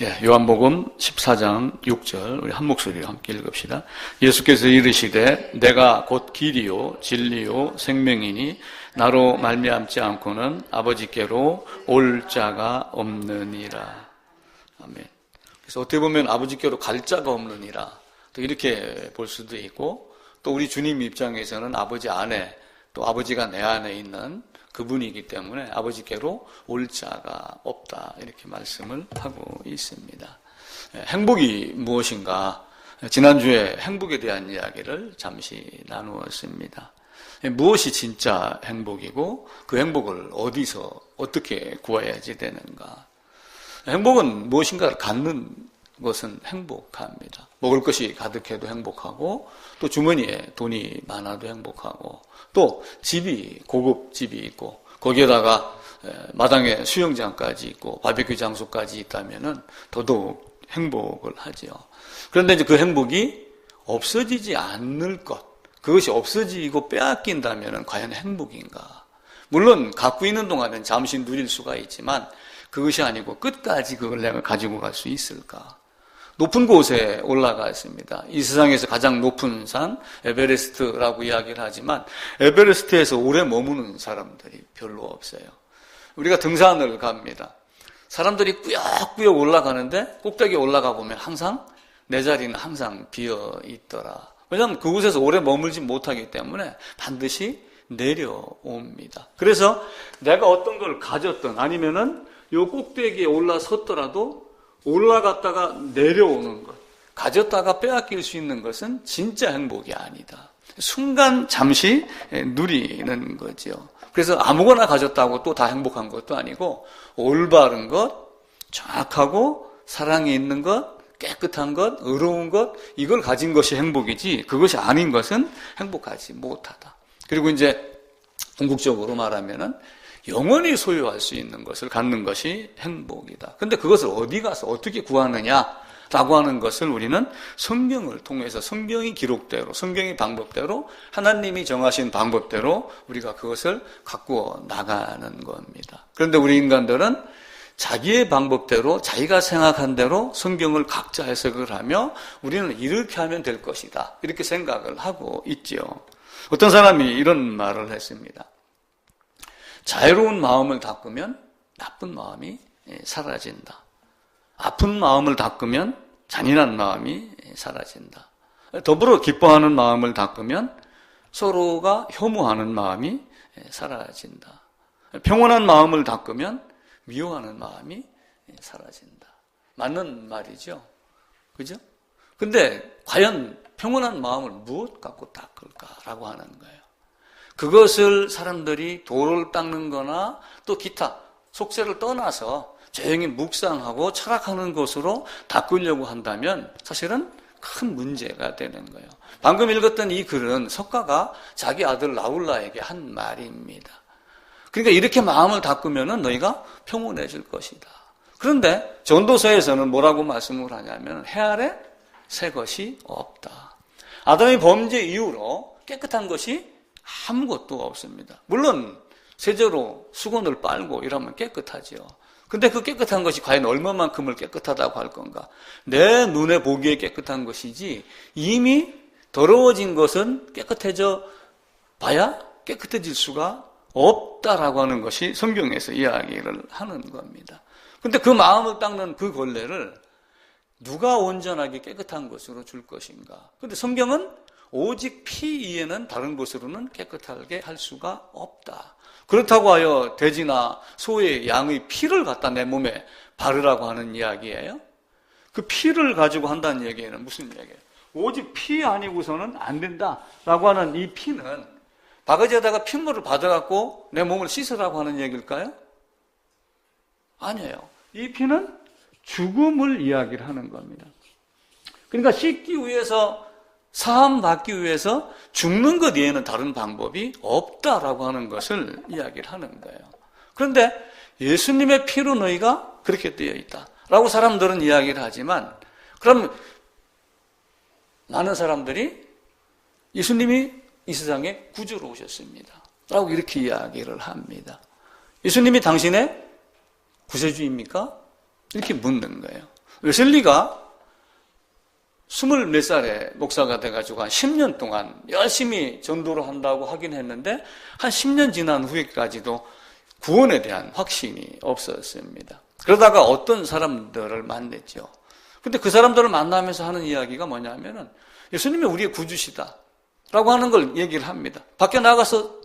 요한복음 14장 6절 우리 한 목소리로 함께 읽읍시다. 예수께서 이르시되 내가 곧 길이요 진리요 생명이니 나로 말미암지 않고는 아버지께로 올 자가 없느니라. 아멘. 그래서 어떻게 보면 아버지께로 갈 자가 없느니라 또 이렇게 볼 수도 있고, 또 우리 주님 입장에서는 아버지 안에, 또 아버지가 내 안에 있는 그분이기 때문에 아버지께로 올 자가 없다, 이렇게 말씀을 하고 있습니다. 행복이 무엇인가? 지난주에 행복에 대한 이야기를 잠시 나누었습니다. 무엇이 진짜 행복이고 그 행복을 어디서 어떻게 구해야지 되는가? 행복은 무엇인가를 갖는 것은 행복합니다. 먹을 것이 가득해도 행복하고, 또 주머니에 돈이 많아도 행복하고, 또 집이 고급 집이 있고 거기에다가 마당에 수영장까지 있고 바비큐 장소까지 있다면은 더더욱 행복을 하지요. 그런데 이제 그 행복이 없어지지 않을 것, 그것이 없어지고 빼앗긴다면은 과연 행복인가? 물론 갖고 있는 동안은 잠시 누릴 수가 있지만 그것이 아니고 끝까지 그걸 내가 가지고 갈 수 있을까? 높은 곳에 올라가 있습니다. 이 세상에서 가장 높은 산 에베레스트라고 이야기를 하지만 에베레스트에서 오래 머무는 사람들이 별로 없어요. 우리가 등산을 갑니다. 사람들이 꾸역꾸역 올라가는데 꼭대기에 올라가 보면 항상 내 자리는 항상 비어 있더라. 왜냐하면 그곳에서 오래 머물지 못하기 때문에 반드시 내려옵니다. 그래서 내가 어떤 걸 가졌든 아니면은 요 꼭대기에 올라섰더라도 올라갔다가 내려오는 것, 가졌다가 빼앗길 수 있는 것은 진짜 행복이 아니다. 순간 잠시 누리는 거죠. 그래서 아무거나 가졌다고 또 다 행복한 것도 아니고 올바른 것, 정확하고 사랑이 있는 것, 깨끗한 것, 의로운 것, 이걸 가진 것이 행복이지 그것이 아닌 것은 행복하지 못하다. 그리고 이제 궁극적으로 말하면은 영원히 소유할 수 있는 것을 갖는 것이 행복이다. 근데 그것을 어디 가서 어떻게 구하느냐라고 하는 것을 우리는 성경을 통해서 성경이 기록대로, 성경의 방법대로, 하나님이 정하신 방법대로 우리가 그것을 갖고 나가는 겁니다. 그런데 우리 인간들은 자기의 방법대로, 자기가 생각한 대로 성경을 각자 해석을 하며 우리는 이렇게 하면 될 것이다, 이렇게 생각을 하고 있지요. 어떤 사람이 이런 말을 했습니다. 자유로운 마음을 닦으면 나쁜 마음이 사라진다. 아픈 마음을 닦으면 잔인한 마음이 사라진다. 더불어 기뻐하는 마음을 닦으면 서로가 혐오하는 마음이 사라진다. 평온한 마음을 닦으면 미워하는 마음이 사라진다. 맞는 말이죠. 그죠? 근데 과연 평온한 마음을 무엇 갖고 닦을까라고 하는 거예요. 그것을 사람들이 돌을 닦는 거나 또 기타 속세를 떠나서 조용히 묵상하고 철학하는 것으로 닦으려고 한다면 사실은 큰 문제가 되는 거예요. 방금 읽었던 이 글은 석가가 자기 아들 라울라에게 한 말입니다. 그러니까 이렇게 마음을 닦으면 너희가 평온해질 것이다. 그런데 전도서에서는 뭐라고 말씀을 하냐면 해 아래 새 것이 없다. 아담의 범죄 이후로 깨끗한 것이 아무것도 없습니다. 물론 세제로 수건을 빨고 이러면 깨끗하죠. 근데 그 깨끗한 것이 과연 얼마만큼을 깨끗하다고 할 건가? 내 눈에 보기에 깨끗한 것이지 이미 더러워진 것은 깨끗해져 봐야 깨끗해질 수가 없다라고 하는 것이 성경에서 이야기를 하는 겁니다. 근데 그 마음을 닦는 그 걸레를 누가 온전하게 깨끗한 것으로 줄 것인가? 근데 성경은 오직 피 이에는 다른 것으로는 깨끗하게 할 수가 없다. 그렇다고 하여 돼지나 소의 양의 피를 갖다 내 몸에 바르라고 하는 이야기예요. 그 피를 가지고 한다는 얘기는 무슨 얘기예요? 오직 피 아니고서는 안 된다라고 하는 이 피는 바가지에다가 핏물을 받아갖고 내 몸을 씻으라고 하는 얘기일까요? 아니에요. 이 피는 죽음을 이야기를 하는 겁니다. 그러니까 씻기 위해서, 사함 받기 위해서 죽는 것 외에는 다른 방법이 없다라고 하는 것을 이야기를 하는 거예요. 그런데 예수님의 피로 너희가 그렇게 되어 있다라고 사람들은 이야기를 하지만, 그럼 많은 사람들이 예수님이 이 세상에 구주로 오셨습니다 라고 이렇게 이야기를 합니다. 예수님이 당신의 구세주입니까? 이렇게 묻는 거예요. 웨슬리가 24살에 목사가 돼가지고 한 10년 동안 열심히 전도를 한다고 하긴 했는데 한 10년 지난 후에까지도 구원에 대한 확신이 없었습니다. 그러다가 어떤 사람들을 만났죠. 근데 그 사람들을 만나면서 하는 이야기가 뭐냐면은 예수님이 우리의 구주시다 라고 하는 걸 얘기를 합니다. 밖에 나가서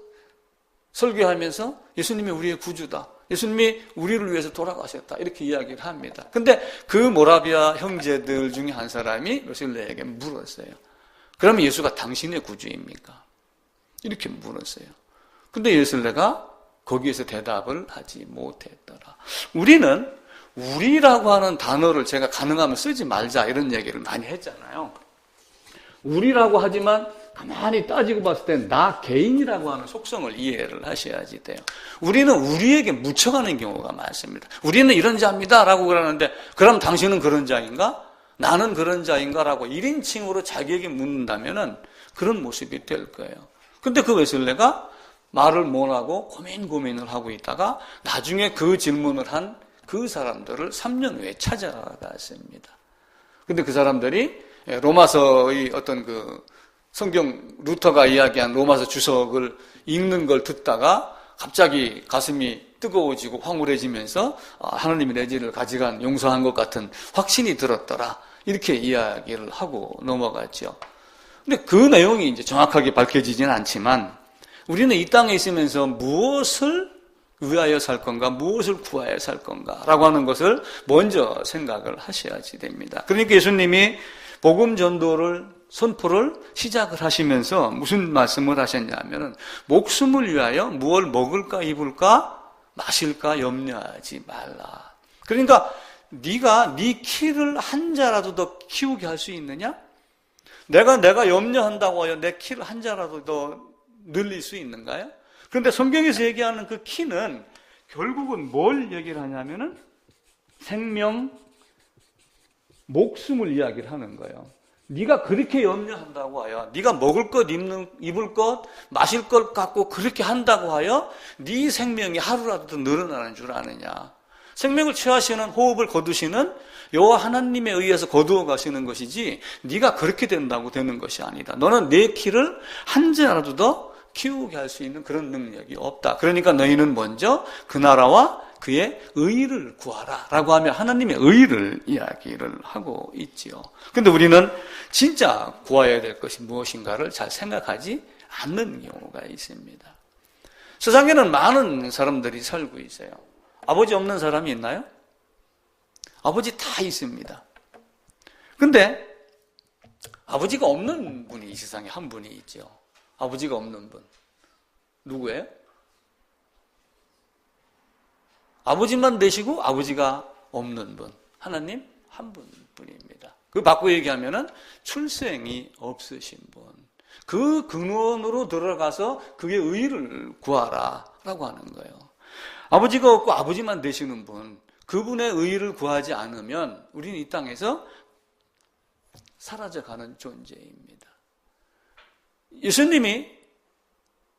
설교하면서 예수님이 우리의 구주다, 예수님이 우리를 위해서 돌아가셨다, 이렇게 이야기를 합니다. 근데 그 모라비아 형제들 중에 한 사람이 웨슬리에게 물었어요. 그러면 예수가 당신의 구주입니까? 이렇게 물었어요. 근데 웨슬리가 거기에서 대답을 하지 못했더라. 우리는 우리라고 하는 단어를 제가 가능하면 쓰지 말자 이런 얘기를 많이 했잖아요. 우리라고 하지만 가만히 따지고 봤을 때 나 개인이라고 하는 속성을 이해를 하셔야지 돼요. 우리는 우리에게 묻혀가는 경우가 많습니다. 우리는 이런 자입니다 라고 그러는데 그럼 당신은 그런 자인가? 나는 그런 자인가? 라고 1인칭으로 자기에게 묻는다면은 그런 모습이 될 거예요. 근데 그 웨슬리가 말을 못하고 고민을 하고 있다가 나중에 그 질문을 한 그 사람들을 3년 후에 찾아갔습니다. 근데 그 사람들이 로마서의 어떤 그 성경 루터가 이야기한 로마서 주석을 읽는 걸 듣다가 갑자기 가슴이 뜨거워지고 황홀해지면서 하나님이 내 죄를 가져간 용서한 것 같은 확신이 들었더라, 이렇게 이야기를 하고 넘어갔죠. 근데 그 내용이 이제 정확하게 밝혀지지는 않지만 우리는 이 땅에 있으면서 무엇을 위하여 살 건가, 무엇을 구하여 살 건가 라고 하는 것을 먼저 생각을 하셔야지 됩니다. 그러니까 예수님이 복음 전도를 선포를 시작을 하시면서 무슨 말씀을 하셨냐면은 목숨을 위하여 무엇을 먹을까 입을까 마실까 염려하지 말라. 그러니까 네가 네 키를 한 자라도 더 키우게 할 수 있느냐? 내가 염려한다고 하여 내 키를 한 자라도 더 늘릴 수 있는가요? 그런데 성경에서 얘기하는 그 키는 결국은 뭘 얘기를 하냐면은 생명, 목숨을 이야기를 하는 거예요. 네가 그렇게 염려한다고 하여, 네가 먹을 것, 입을 것, 마실 것 갖고 그렇게 한다고 하여 네 생명이 하루라도 더 늘어나는 줄 아느냐? 생명을 취하시는, 호흡을 거두시는 여호와 하나님에 의해서 거두어 가시는 것이지 네가 그렇게 된다고 되는 것이 아니다. 너는 내 키를 한 자라도 더 키우게 할 수 있는 그런 능력이 없다. 그러니까 너희는 먼저 그 나라와 그의 의를 구하라 라고 하며 하나님의 의를 이야기를 하고 있지요. 그런데 우리는 진짜 구해야 될 것이 무엇인가를 잘 생각하지 않는 경우가 있습니다. 세상에는 많은 사람들이 살고 있어요. 아버지 없는 사람이 있나요? 아버지 다 있습니다. 근데 아버지가 없는 분이 이 세상에 한 분이 있죠. 아버지가 없는 분. 누구예요? 아버지만 되시고 아버지가 없는 분. 하나님 한 분뿐입니다. 그 바꿔 얘기하면은 출생이 없으신 분. 그 근원으로 들어가서 그의 의를 구하라 라고 하는 거예요. 아버지가 없고 아버지만 되시는 분. 그분의 의를 구하지 않으면 우리는 이 땅에서 사라져가는 존재입니다. 예수님이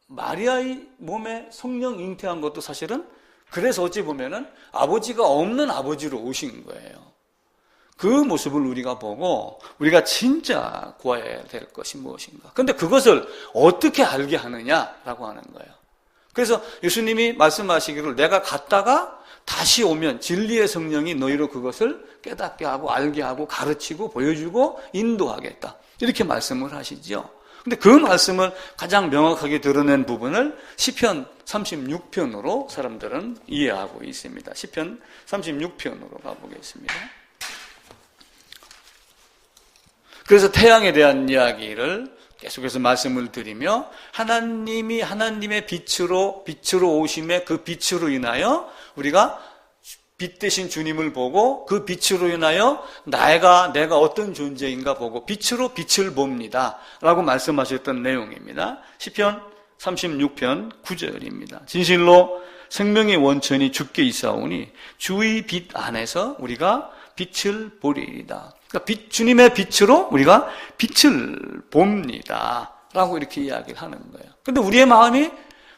마리아의 몸에 성령 잉태한 것도 사실은 그래서 어찌 보면은 아버지가 없는 아버지로 오신 거예요. 그 모습을 우리가 보고 우리가 진짜 구해야 될 것이 무엇인가. 그런데 그것을 어떻게 알게 하느냐라고 하는 거예요. 그래서 예수님이 말씀하시기를 내가 갔다가 다시 오면 진리의 성령이 너희로 그것을 깨닫게 하고 알게 하고 가르치고 보여주고 인도하겠다. 이렇게 말씀을 하시죠. 근데 그 말씀을 가장 명확하게 드러낸 부분을 시편 36편으로 사람들은 이해하고 있습니다. 시편 36편으로 가보겠습니다. 그래서 태양에 대한 이야기를 계속해서 말씀을 드리며 하나님이 하나님의 빛으로 오심에 그 빛으로 인하여 우리가 빛 대신 주님을 보고 그 빛으로 인하여 내가 어떤 존재인가 보고 빛으로 빛을 봅니다 라고 말씀하셨던 내용입니다. 시편 36편 9절입니다. 진실로 생명의 원천이 주께 있사오니 주의 빛 안에서 우리가 빛을 보리이다. 그러니까 주님의 빛으로 우리가 빛을 봅니다 라고 이렇게 이야기를 하는 거예요. 그런데 우리의 마음이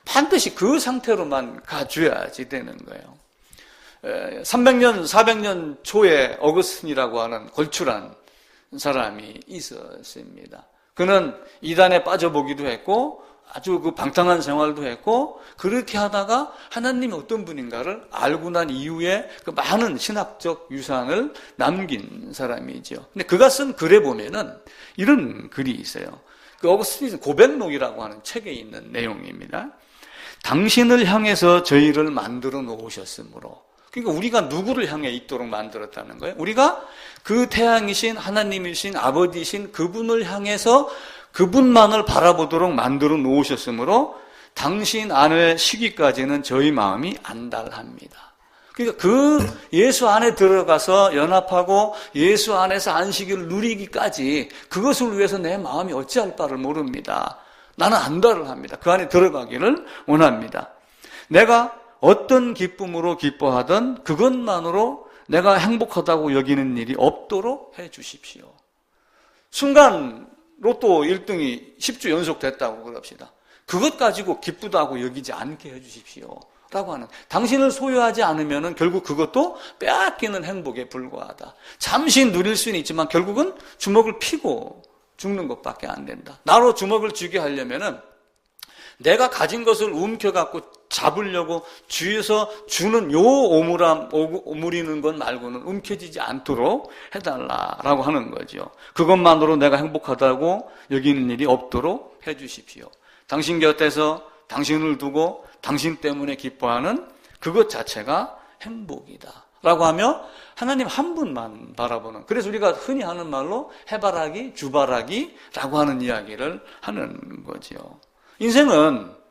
반드시 그 상태로만 가줘야지 되는 거예요. 300년, 400년 초에 어거스틴이라고 하는 골출한 사람이 있었습니다. 그는 이단에 빠져보기도 했고 아주 그 방탕한 생활도 했고 그렇게 하다가 하나님이 어떤 분인가를 알고 난 이후에 그 많은 신학적 유산을 남긴 사람이죠. 근데 그가 쓴 글에 보면은 이런 글이 있어요. 그 어거스틴 고백록이라고 하는 책에 있는 내용입니다. 당신을 향해서 저희를 만들어 놓으셨으므로, 그러니까 우리가 누구를 향해 있도록 만들었다는 거예요? 우리가 그 태양이신 하나님이신 아버지이신 그분을 향해서 그분만을 바라보도록 만들어 놓으셨으므로 당신 안에 시기까지는 저희 마음이 안달합니다. 그러니까 그 예수 안에 들어가서 연합하고 예수 안에서 안식을 누리기까지 그것을 위해서 내 마음이 어찌할 바를 모릅니다. 나는 안달을 합니다. 그 안에 들어가기를 원합니다. 내가 어떤 기쁨으로 기뻐하든 그것만으로 내가 행복하다고 여기는 일이 없도록 해 주십시오. 순간 로또 1등이 10주 연속 됐다고 그럽시다. 그것 가지고 기쁘다고 여기지 않게 해 주십시오. 라고 하는, 당신을 소유하지 않으면 결국 그것도 빼앗기는 행복에 불과하다. 잠시 누릴 수는 있지만 결국은 주먹을 피고 죽는 것밖에 안 된다. 나로 주먹을 쥐게 하려면은 내가 가진 것을 움켜갖고 잡으려고 주위에서 주는 요 오므리는 것 말고는 움켜쥐지 않도록 해달라라고 하는 거죠. 그것만으로 내가 행복하다고 여기는 일이 없도록 해주십시오. 당신 곁에서 당신을 두고 당신 때문에 기뻐하는 그것 자체가 행복이다 라고 하며 하나님 한 분만 바라보는, 그래서 우리가 흔히 하는 말로 해바라기, 주바라기라고 하는 이야기를 하는 거죠. 인생은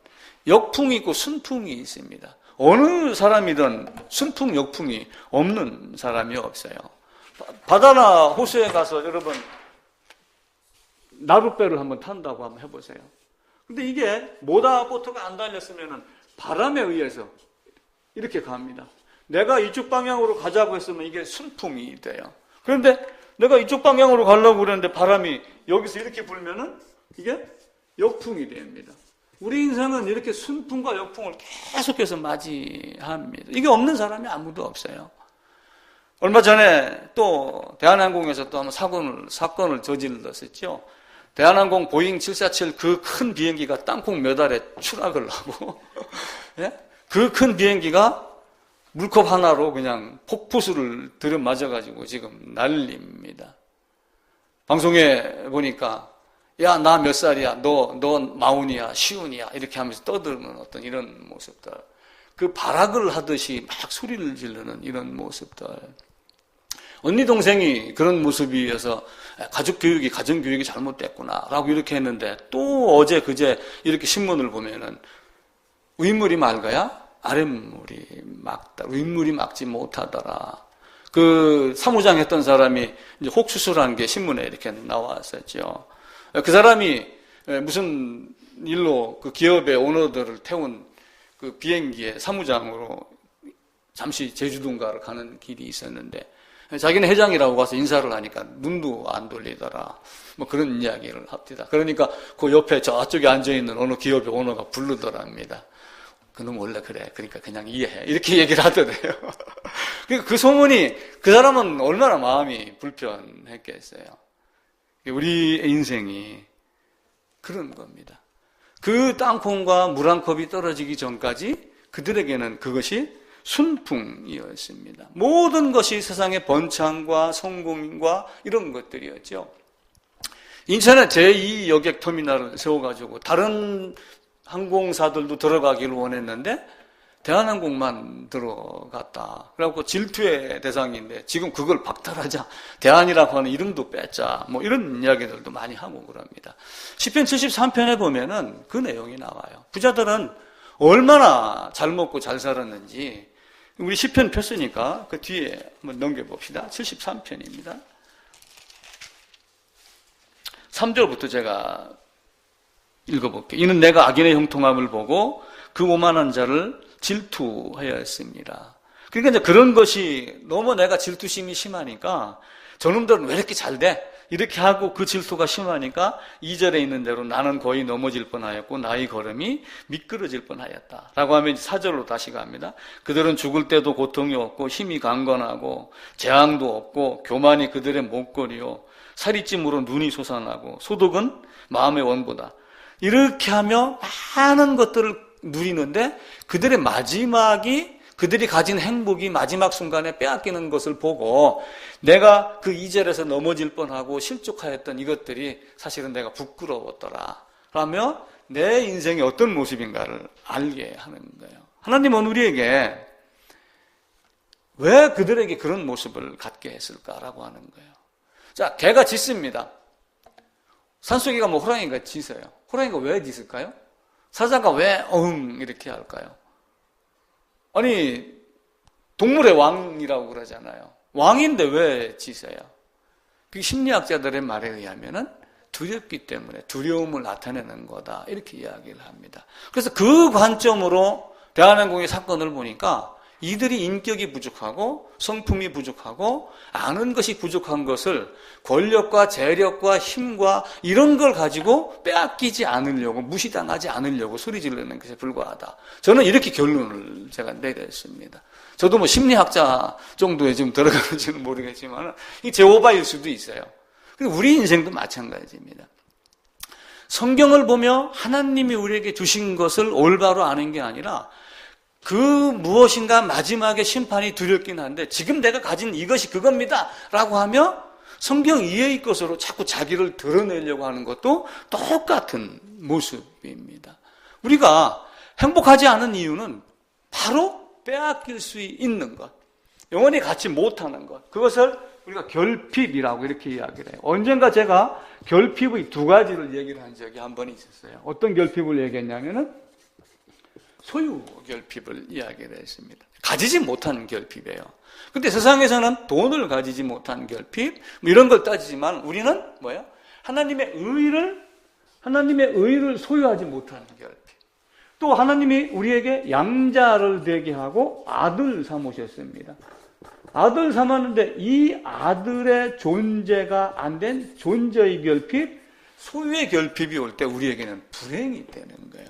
역풍이 있고 순풍이 있습니다. 어느 사람이든 순풍, 역풍이 없는 사람이 없어요. 바다나 호수에 가서 여러분 나룻배를 한번 탄다고 한번 해보세요. 근데 이게 모다보트가 안 달렸으면 바람에 의해서 이렇게 갑니다. 내가 이쪽 방향으로 가자고 했으면 이게 순풍이 돼요. 그런데 내가 이쪽 방향으로 가려고 그랬는데 바람이 여기서 이렇게 불면은 이게 역풍이 됩니다. 우리 인생은 이렇게 순풍과 역풍을 계속해서 맞이합니다. 이게 없는 사람이 아무도 없어요. 얼마 전에 또 대한항공에서 또 한번 사건을 저질렀었죠. 대한항공 보잉 747 그 큰 비행기가 땅콩 몇 알에 추락을 하고 예? 그 큰 비행기가 물컵 하나로 그냥 폭포수를 들여맞아가지고 지금 난립니다. 방송에 보니까 야, 나 몇 살이야, 너 마흔이야, 시운이야 이렇게 하면서 떠드는 어떤 이런 모습들, 그 발악을 하듯이 막 소리를 지르는 이런 모습들. 언니 동생이 그런 모습이어서 가정교육이 잘못됐구나 라고 이렇게 했는데, 또 어제 그제 이렇게 신문을 보면은 윗물이 맑아야 아랫물이 맑다, 윗물이 맑지 못하더라. 그 사무장 했던 사람이 이제 혹 수술한 게 신문에 이렇게 나왔었죠. 그 사람이 무슨 일로 그 기업의 오너들을 태운 그 비행기의 사무장으로 잠시 제주도인가를 가는 길이 있었는데, 자기는 회장이라고 가서 인사를 하니까 눈도 안 돌리더라. 뭐 그런 이야기를 합니다. 그러니까 그 옆에 저쪽에 앉아있는 어느 기업의 오너가 부르더랍니다. 그놈 원래 그래. 그러니까 그냥 이해해. 이렇게 얘기를 하더래요. 그러니까 그 소문이, 그 사람은 얼마나 마음이 불편했겠어요. 우리 인생이 그런 겁니다. 그 땅콩과 물 한 컵이 떨어지기 전까지 그들에게는 그것이 순풍이었습니다. 모든 것이 세상의 번창과 성공과 이런 것들이었죠. 인천에 제2여객 터미널을 세워가지고 다른 항공사들도 들어가기를 원했는데 대한항공만 들어갔다. 그래갖고 질투의 대상인데 지금 그걸 박탈하자. 대한이라고 하는 이름도 뺐자. 뭐 이런 이야기들도 많이 하고 그럽니다. 시편 73편에 보면은 그 내용이 나와요. 부자들은 얼마나 잘 먹고 잘 살았는지, 우리 시편 폈으니까 그 뒤에 한번 넘겨봅시다. 73편입니다. 3절부터 제가 읽어볼게요. 이는 내가 악인의 형통함을 보고 그 오만한 자를 질투하였습니다. 그러니까 이제 그런 것이 너무 내가 질투심이 심하니까 저놈들은 왜 이렇게 잘 돼? 이렇게 하고 그 질투가 심하니까 2절에 있는 대로 나는 거의 넘어질 뻔하였고 나의 걸음이 미끄러질 뻔하였다 라고 하면 4절로 다시 갑니다. 그들은 죽을 때도 고통이 없고 힘이 강건하고 재앙도 없고 교만이 그들의 목걸이요 살이찜으로 눈이 솟아나고 소독은 마음의 원보다. 이렇게 하며 많은 것들을 누리는데 그들의 마지막이, 그들이 가진 행복이 마지막 순간에 빼앗기는 것을 보고 내가 그 2절에서 넘어질 뻔하고 실족하였던 이것들이 사실은 내가 부끄러웠더라 라며 내 인생이 어떤 모습인가를 알게 하는 거예요. 하나님은 우리에게 왜 그들에게 그런 모습을 갖게 했을까라고 하는 거예요. 자, 개가 짖습니다. 산속에 가면 호랑이가 짖어요. 호랑이가 왜 짖을까요? 사자가 왜 이렇게 할까요? 아니, 동물의 왕이라고 그러잖아요. 왕인데 왜 짖어요? 그 심리학자들의 말에 의하면은 두렵기 때문에 두려움을 나타내는 거다 이렇게 이야기를 합니다. 그래서 그 관점으로 대한항공의 사건을 보니까 이들이 인격이 부족하고 성품이 부족하고 아는 것이 부족한 것을 권력과 재력과 힘과 이런 걸 가지고 빼앗기지 않으려고, 무시당하지 않으려고 소리 지르는 것에 불과하다. 저는 이렇게 결론을 제가 내렸습니다. 저도 뭐 심리학자 정도에 지금 들어가는지는 모르겠지만 이 제오바일 수도 있어요. 그리고 우리 인생도 마찬가지입니다. 성경을 보며 하나님이 우리에게 주신 것을 올바로 아는 게 아니라 그 무엇인가 마지막에 심판이 두렵긴 한데 지금 내가 가진 이것이 그겁니다 라고 하며 성경 이해의 것으로 자꾸 자기를 드러내려고 하는 것도 똑같은 모습입니다. 우리가 행복하지 않은 이유는 바로 빼앗길 수 있는 것, 영원히 갖지 못하는 것, 그것을 우리가 결핍이라고 이렇게 이야기를 해요. 언젠가 제가 결핍의 두 가지를 얘기를 한 적이 한 번 있었어요. 어떤 결핍을 얘기했냐면은 소유 결핍을 이야기를 했습니다. 가지지 못한 결핍이에요. 근데 세상에서는 돈을 가지지 못한 결핍, 뭐 이런 걸 따지지만 우리는 뭐예요? 하나님의 의를 소유하지 못하는 결핍. 또 하나님이 우리에게 양자를 되게 하고 아들 삼으셨습니다. 아들 삼았는데 이 아들의 존재가 안 된 존재의 결핍, 소유의 결핍이 올 때 우리에게는 불행이 되는 거예요.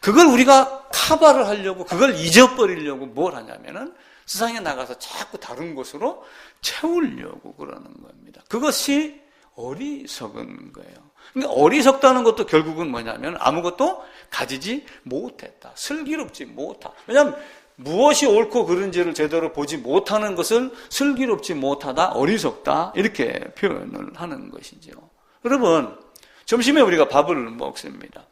그걸 우리가 커버를 하려고, 그걸 잊어버리려고 뭘 하냐면은 세상에 나가서 자꾸 다른 것으로 채우려고 그러는 겁니다. 그것이 어리석은 거예요. 그러니까 어리석다는 것도 결국은 뭐냐면 아무것도 가지지 못했다. 슬기롭지 못하다. 왜냐하면 무엇이 옳고 그른지를 제대로 보지 못하는 것을 슬기롭지 못하다, 어리석다 이렇게 표현을 하는 것이죠. 여러분, 점심에 우리가 밥을 먹습니다.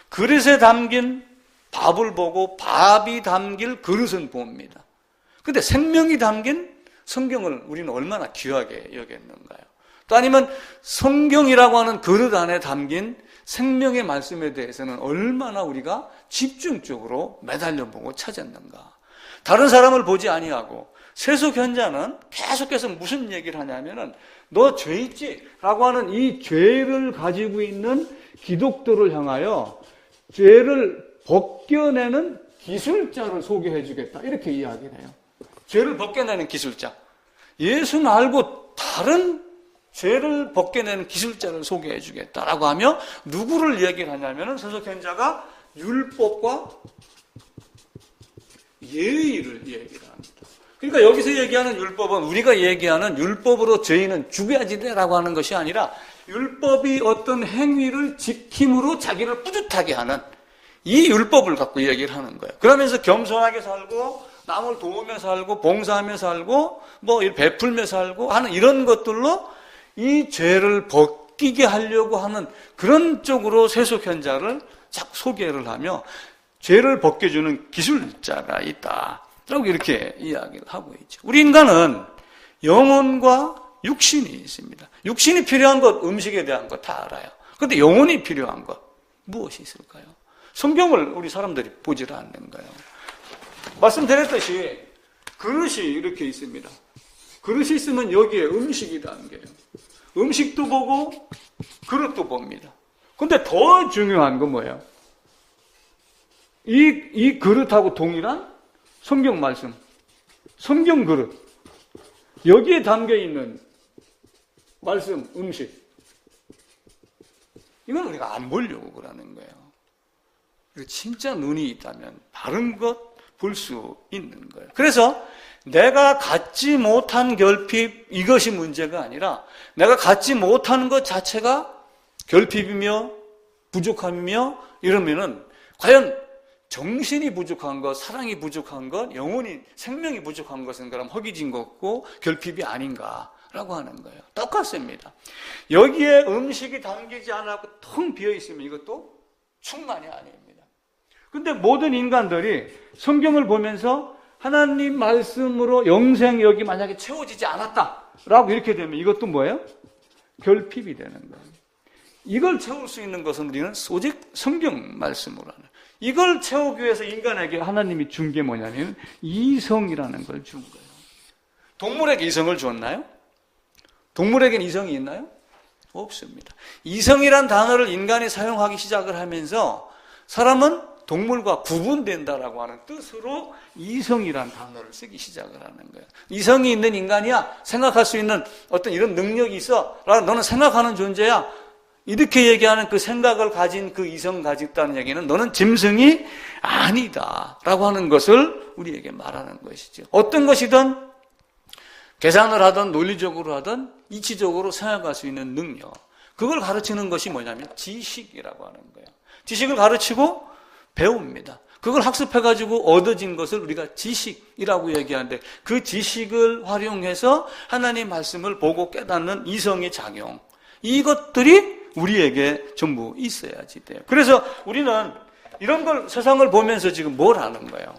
그릇에 담긴 밥을 보고 밥이 담길 그릇은 봅니다. 근데 생명이 담긴 성경을 우리는 얼마나 귀하게 여겼는가요? 또 아니면 성경이라고 하는 그릇 안에 담긴 생명의 말씀에 대해서는 얼마나 우리가 집중적으로 매달려 보고 찾았는가. 다른 사람을 보지 아니하고 세속현자는 계속해서 무슨 얘기를 하냐면은 너 죄 있지? 라고 하는 이 죄를 가지고 있는 기독교를 향하여 죄를 벗겨내는 기술자를 소개해 주겠다 이렇게 이야기를 해요. 죄를 벗겨내는 기술자. 예수 말고 다른 죄를 벗겨내는 기술자를 소개해 주겠다라고 하며 누구를 얘기를 하냐면은 세속현자가 율법과 예의를 얘기를 합니다. 그러니까 여기서 얘기하는 율법은 우리가 얘기하는 율법으로 죄인은 죽여야지 돼라고 하는 것이 아니라 율법이 어떤 행위를 지킴으로 자기를 뿌듯하게 하는 이 율법을 갖고 얘기를 하는 거예요. 그러면서 겸손하게 살고 남을 도우며 살고 봉사하며 살고 뭐 베풀며 살고 하는 이런 것들로 이 죄를 벗기게 하려고 하는 그런 쪽으로 세속현자를 자꾸 소개를 하며 죄를 벗겨주는 기술자가 있다 라고 이렇게 이야기를 하고 있죠. 우리 인간은 영혼과 육신이 있습니다. 육신이 필요한 것, 음식에 대한 것 다 알아요. 그런데 영혼이 필요한 것 무엇이 있을까요? 성경을 우리 사람들이 보질 않는 거예요. 말씀드렸듯이 그릇이 이렇게 있습니다. 그릇이 있으면 여기에 음식이 담겨요. 음식도 보고 그릇도 봅니다. 근데 더 중요한 건 뭐예요? 이 그릇하고 동일한 성경 말씀, 성경 그릇. 여기에 담겨 있는 말씀, 음식. 이건 우리가 안 보려고 그러는 거예요. 진짜 눈이 있다면 바른 것 볼 수 있는 거예요. 그래서 내가 갖지 못한 결핍, 이것이 문제가 아니라 내가 갖지 못하는 것 자체가 결핍이며 부족함이며 이러면은 과연 정신이 부족한 것, 사랑이 부족한 것, 영혼이, 생명이 부족한 것은 그럼 허기진 것고 결핍이 아닌가라고 하는 거예요. 똑같습니다. 여기에 음식이 담기지 않고 텅 비어 있으면 이것도 충만이 아닙니다. 근데 모든 인간들이 성경을 보면서 하나님 말씀으로 영생력이 만약에 채워지지 않았다라고 이렇게 되면 이것도 뭐예요? 결핍이 되는 거예요. 이걸 채울 수 있는 것은 우리는 오직 성경 말씀으로 하는. 이걸 채우기 위해서 인간에게 하나님이 준 게 뭐냐면 이성이라는 걸 준 거예요. 동물에게 이성을 줬나요? 동물에게는 이성이 있나요? 없습니다. 이성이란 단어를 인간이 사용하기 시작을 하면서 사람은 동물과 구분된다라고 하는 뜻으로 이성이란 단어를 쓰기 시작을 하는 거예요. 이성이 있는 인간이야. 생각할 수 있는 어떤 이런 능력이 있어. 너는 생각하는 존재야. 이렇게 얘기하는 그 생각을 가진 그 이성 가졌다는 얘기는 너는 짐승이 아니다 라고 하는 것을 우리에게 말하는 것이죠. 어떤 것이든 계산을 하든 논리적으로 하든 이치적으로 생각할 수 있는 능력, 그걸 가르치는 것이 뭐냐면 지식이라고 하는 거예요. 지식을 가르치고 배웁니다. 그걸 학습해가지고 얻어진 것을 우리가 지식이라고 얘기하는데 그 지식을 활용해서 하나님 말씀을 보고 깨닫는 이성의 작용, 이것들이 우리에게 전부 있어야지 돼요. 그래서 우리는 이런 걸 세상을 보면서 지금 뭘 하는 거예요?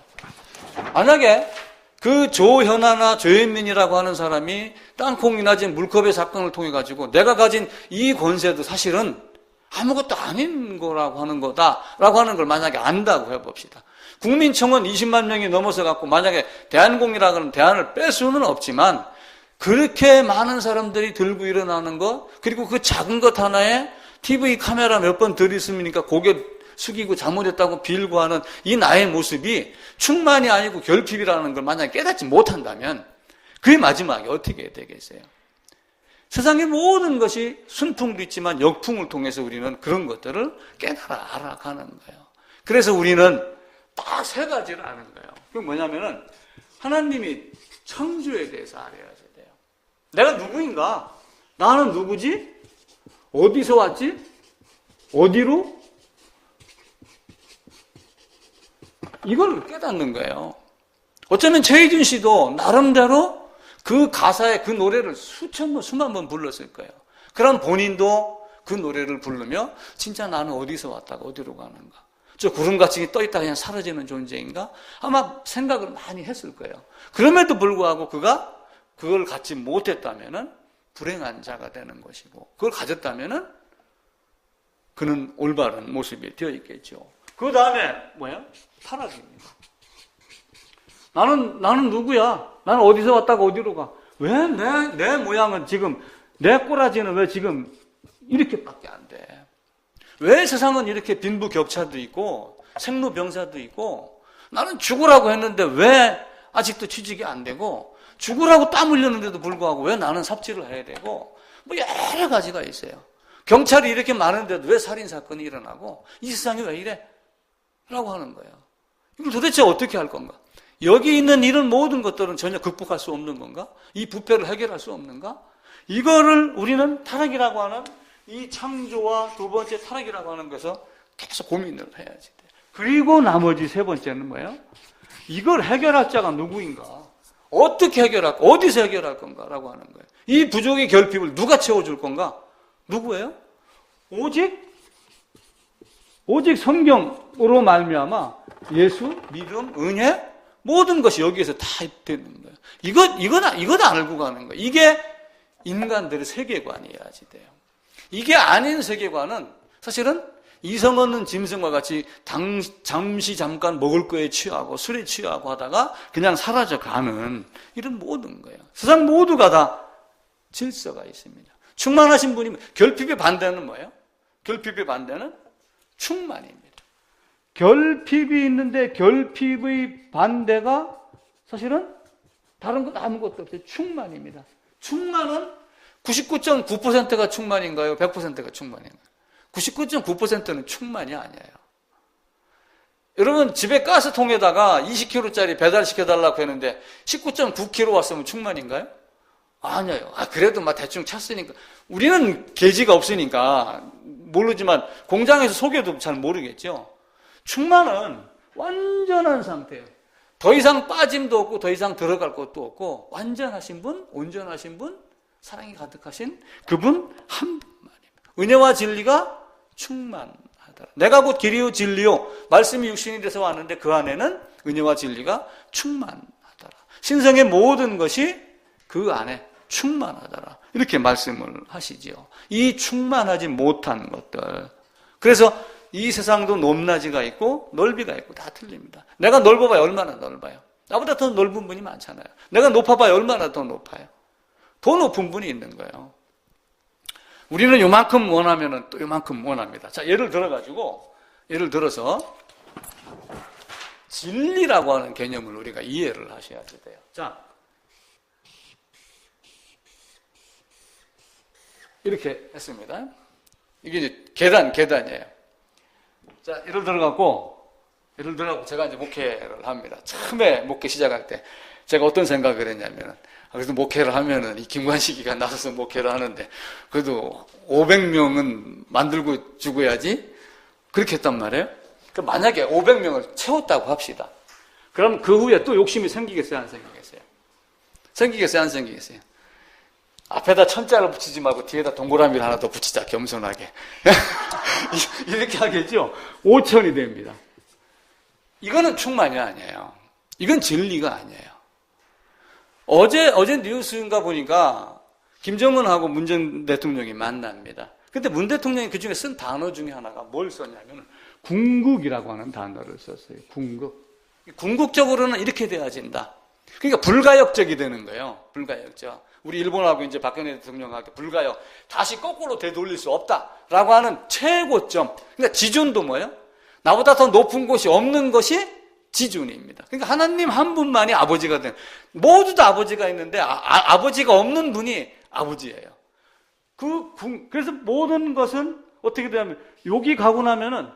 만약에 그 조현아나 조현민이라고 하는 사람이 땅콩이나 지금 물컵의 사건을 통해 가지고 내가 가진 이 권세도 사실은 아무것도 아닌 거라고 하는 거다라고 하는 걸 만약에 안다고 해봅시다. 국민청원 20만 명이 넘어서 갖고 만약에 대한공이라고 하는 대안을 뺄 수는 없지만 그렇게 많은 사람들이 들고 일어나는 것, 그리고 그 작은 것 하나에 TV 카메라 몇 번 들이쓰니까 고개 숙이고 잘못했다고 빌고 하는 이 나의 모습이 충만이 아니고 결핍이라는 걸 만약에 깨닫지 못한다면 그의 마지막에 어떻게 되겠어요? 세상의 모든 것이 순풍도 있지만 역풍을 통해서 우리는 그런 것들을 깨달아 알아가는 거예요. 그래서 우리는 딱 세 가지를 아는 거예요. 그게 뭐냐면은 하나님이 창조에 대해서 알아야 돼요. 내가 누구인가? 나는 누구지? 어디서 왔지? 어디로? 이걸 깨닫는 거예요. 어쩌면 최희준 씨도 나름대로 그 가사에 그 노래를 수만 번 불렀을 거예요. 그럼 본인도 그 노래를 부르며 진짜 나는 어디서 왔다가 어디로 가는가? 저 구름같이 떠있다 그냥 사라지는 존재인가? 아마 생각을 많이 했을 거예요. 그럼에도 불구하고 그가 그걸 갖지 못했다면은 불행한 자가 되는 것이고, 그걸 가졌다면은 그는 올바른 모습이 되어 있겠죠. 그 다음에 뭐야? 타락입니다. 나는 누구야? 나는 어디서 왔다가 어디로 가? 왜 내 모양은 지금, 내 꼬라지는 왜 지금 이렇게밖에 안 돼? 왜 세상은 이렇게 빈부격차도 있고 생로병사도 있고, 나는 죽으라고 했는데 왜 아직도 취직이 안 되고, 죽으라고 땀 흘렸는데도 불구하고 왜 나는 삽질을 해야 되고, 뭐 여러 가지가 있어요. 경찰이 이렇게 많은데도 왜 살인사건이 일어나고, 이 세상이 왜 이래? 라고 하는 거예요. 이걸 도대체 어떻게 할 건가? 여기 있는 이런 모든 것들은 전혀 극복할 수 없는 건가? 이 부패를 해결할 수 없는가? 이거를 우리는 타락이라고 하는 이 창조와 두 번째 타락이라고 하는 것에서 계속 고민을 해야지 돼. 그리고 나머지 세 번째는 뭐예요? 이걸 해결할 자가 누구인가? 어떻게 해결할까? 어디서 해결할 건가? 라고 하는 거예요. 이 부족의 결핍을 누가 채워줄 건가? 누구예요? 오직 성경으로 말미암아 예수, 믿음, 은혜, 모든 것이 여기에서 다 되는 거예요. 이건 알고 가는 거예요. 이게 인간들의 세계관이어야지 돼요. 이게 아닌 세계관은 사실은 이성 없는 짐승과 같이 잠시 잠깐 먹을 거에 취하고 술에 취하고 하다가 그냥 사라져가는 이런 모든 거예요. 세상 모두가 다 질서가 있습니다. 충만하신 분이, 결핍의 반대는 뭐예요? 결핍의 반대는 충만입니다. 결핍이 있는데 결핍의 반대가 사실은 다른 것 아무것도 없어요. 충만입니다. 충만은 99.9%가 충만인가요? 100%가 충만인가요? 99.9%는 충만이 아니에요. 여러분, 집에 가스통에다가 20kg짜리 배달시켜달라고 했는데 19.9kg 왔으면 충만인가요? 아니에요. 그래도 막 대충 찼으니까. 우리는 계지가 없으니까 모르지만 공장에서 속여도 잘 모르겠죠. 충만은 완전한 상태예요. 더 이상 빠짐도 없고 더 이상 들어갈 것도 없고 완전하신 분, 온전하신 분, 사랑이 가득하신 그분 한 분만입니다. 은혜와 진리가 충만하더라. 내가 곧 길이요 진리요. 말씀이 육신이 돼서 왔는데 그 안에는 은혜와 진리가 충만하더라. 신성의 모든 것이 그 안에 충만하더라. 이렇게 말씀을 하시지요. 이 충만하지 못한 것들. 그래서 이 세상도 높낮이가 있고 넓이가 있고 다 틀립니다. 내가 넓어봐야 얼마나 넓어요? 나보다 더 넓은 분이 많잖아요. 내가 높아봐야 얼마나 더 높아요? 더 높은 분이 있는 거예요. 우리는 요만큼 원하면은 또 요만큼 원합니다. 자, 예를 들어서 진리라고 하는 개념을 우리가 이해를 하셔야 돼요. 자, 이렇게 했습니다. 이게 이제 계단이에요. 자, 예를 들어갖고 제가 이제 목회를 합니다. 처음에 목회 시작할 때 제가 어떤 생각을 했냐면, 그래도 목회를 하면은 이 김관식이가 나서서 목회를 하는데 그래도 500명은 만들고 죽어야지 그렇게 했단 말이에요. 그럼 만약에 500명을 채웠다고 합시다. 그럼 그 후에 또 욕심이 생기겠어요? 안 생기겠어요? 생기겠어요? 안 생기겠어요? 앞에다 천자를 붙이지 말고 뒤에다 동그라미를 하나 더 붙이자, 겸손하게. 이렇게 하겠죠? 5천이 됩니다. 이거는 충만이 아니에요. 이건 진리가 아니에요. 어제 뉴스인가 보니까 김정은하고 문 전 대통령이 만납니다. 근데 문 대통령이 그 중에 쓴 단어 중에 하나가 뭘 썼냐면 궁극이라고 하는 단어를 썼어요. 궁극적으로는 이렇게 돼야진다. 그러니까 불가역적이 되는 거예요. 불가역적. 우리 일본하고 이제 박근혜 대통령하고 불가역. 다시 거꾸로 되돌릴 수 없다라고 하는 최고점. 그러니까 지존도 뭐예요? 나보다 더 높은 곳이 없는 것이 지존입니다. 그러니까 하나님 한 분만이 아버지가 된. 모두 다 아버지가 있는데 아버지가 없는 분이 아버지예요. 그래서 모든 것은 어떻게 되냐면 여기 가고 나면은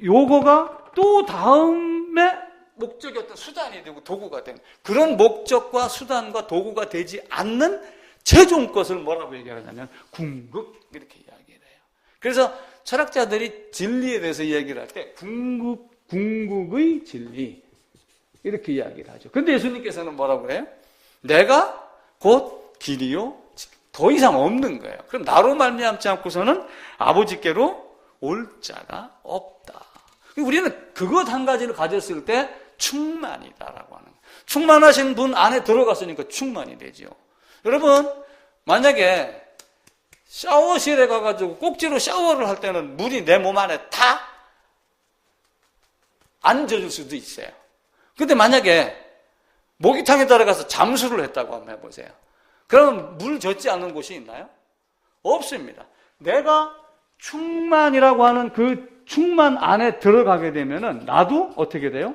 요거가 또 다음에 목적이 어떤 수단이 되고 도구가 되는 그런 목적과 수단과 도구가 되지 않는 최종 것을 뭐라고 얘기하냐면 궁극 이렇게 이야기를 해요. 그래서 철학자들이 진리에 대해서 이야기를 할 때 궁극의 진리 이렇게 이야기를 하죠. 근데 예수님께서는 뭐라고 그래요? 내가 곧 길이요 더 이상 없는 거예요. 그럼 나로 말미암지 않고서는 아버지께로 올 자가 없다. 우리는 그것 한 가지를 가졌을 때 충만이다라고 하는 거예요. 충만하신 분 안에 들어갔으니까 충만이 되죠. 여러분, 만약에 샤워실에 가가지고 꼭지로 샤워를 할 때는 물이 내 몸 안에 다 안 젖을 수도 있어요. 근데 만약에 모기탕에 들어가서 잠수를 했다고 한번 해보세요. 그러면 물 젖지 않는 곳이 있나요? 없습니다. 내가 충만이라고 하는 그 충만 안에 들어가게 되면은 나도 어떻게 돼요?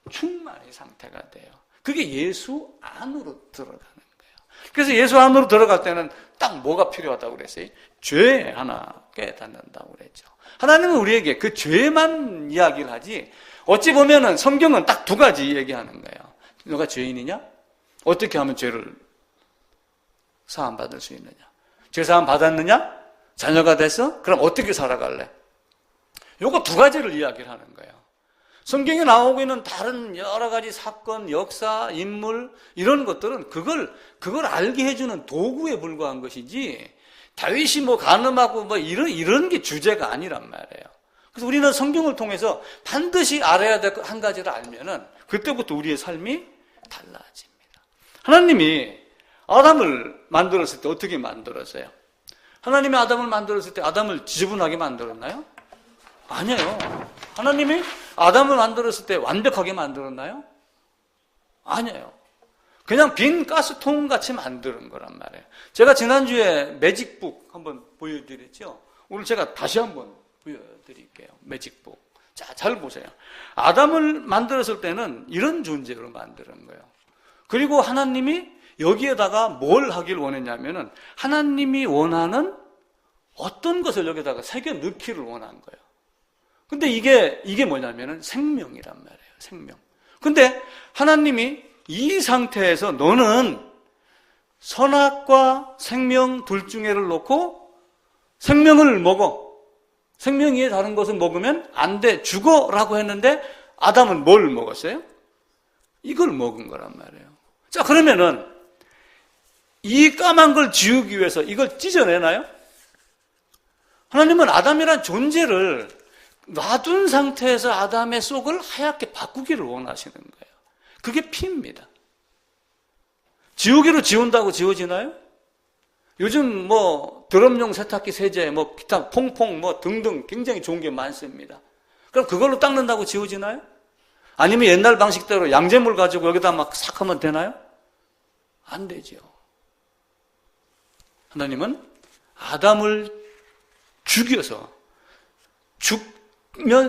충만의 상태가 돼요. 그게 예수 안으로 들어가는 거예요. 그래서 예수 안으로 들어갈 때는 딱 뭐가 필요하다고 그랬어요? 죄 하나 깨닫는다고 그랬죠. 하나님은 우리에게 그 죄만 이야기를 하지 어찌 보면은 성경은 딱 두 가지 얘기하는 거예요. 너가 죄인이냐? 어떻게 하면 죄를 사함받을 수 있느냐? 죄 사함 받았느냐? 자녀가 됐어? 그럼 어떻게 살아갈래? 요거 두 가지를 이야기를 하는 거예요. 성경에 나오고 있는 다른 여러 가지 사건, 역사, 인물 이런 것들은 그걸 알게 해주는 도구에 불과한 것이지 다윗이 뭐 간음하고 뭐 이런 게 주제가 아니란 말이에요. 그래서 우리는 성경을 통해서 반드시 알아야 될 한 가지를 알면은 그때부터 우리의 삶이 달라집니다. 하나님이 아담을 만들었을 때 어떻게 만들었어요? 하나님이 아담을 만들었을 때 아담을 지저분하게 만들었나요? 아니에요. 하나님이 아담을 만들었을 때 완벽하게 만들었나요? 아니에요. 그냥 빈 가스통 같이 만드는 거란 말이에요. 제가 지난주에 매직북 한번 보여드렸죠? 오늘 제가 다시 한번 보여드릴게요. 매직북. 자, 잘 보세요. 아담을 만들었을 때는 이런 존재로 만드는 거예요. 그리고 하나님이 여기에다가 뭘 하길 원했냐면은 하나님이 원하는 어떤 것을 여기다가 새겨 넣기를 원한 거예요. 근데 이게 뭐냐면은 생명이란 말이에요. 생명. 근데 하나님이 이 상태에서 너는 선악과 생명 둘 중에를 놓고 생명을 먹어. 생명 위에 다른 것을 먹으면 안 돼. 죽어라고 했는데 아담은 뭘 먹었어요? 이걸 먹은 거란 말이에요. 자, 그러면은 이 까만 걸 지우기 위해서 이걸 찢어내나요? 하나님은 아담이란 존재를 놔둔 상태에서 아담의 속을 하얗게 바꾸기를 원하시는 거예요. 그게 피입니다. 지우개로 지운다고 지워지나요? 요즘 드럼용 세탁기 세제, 기타 퐁퐁 등등 굉장히 좋은 게 많습니다. 그럼 그걸로 닦는다고 지워지나요? 아니면 옛날 방식대로 양잿물 가지고 여기다 막 싹 하면 되나요? 안 되죠. 하나님은 아담을 죽여서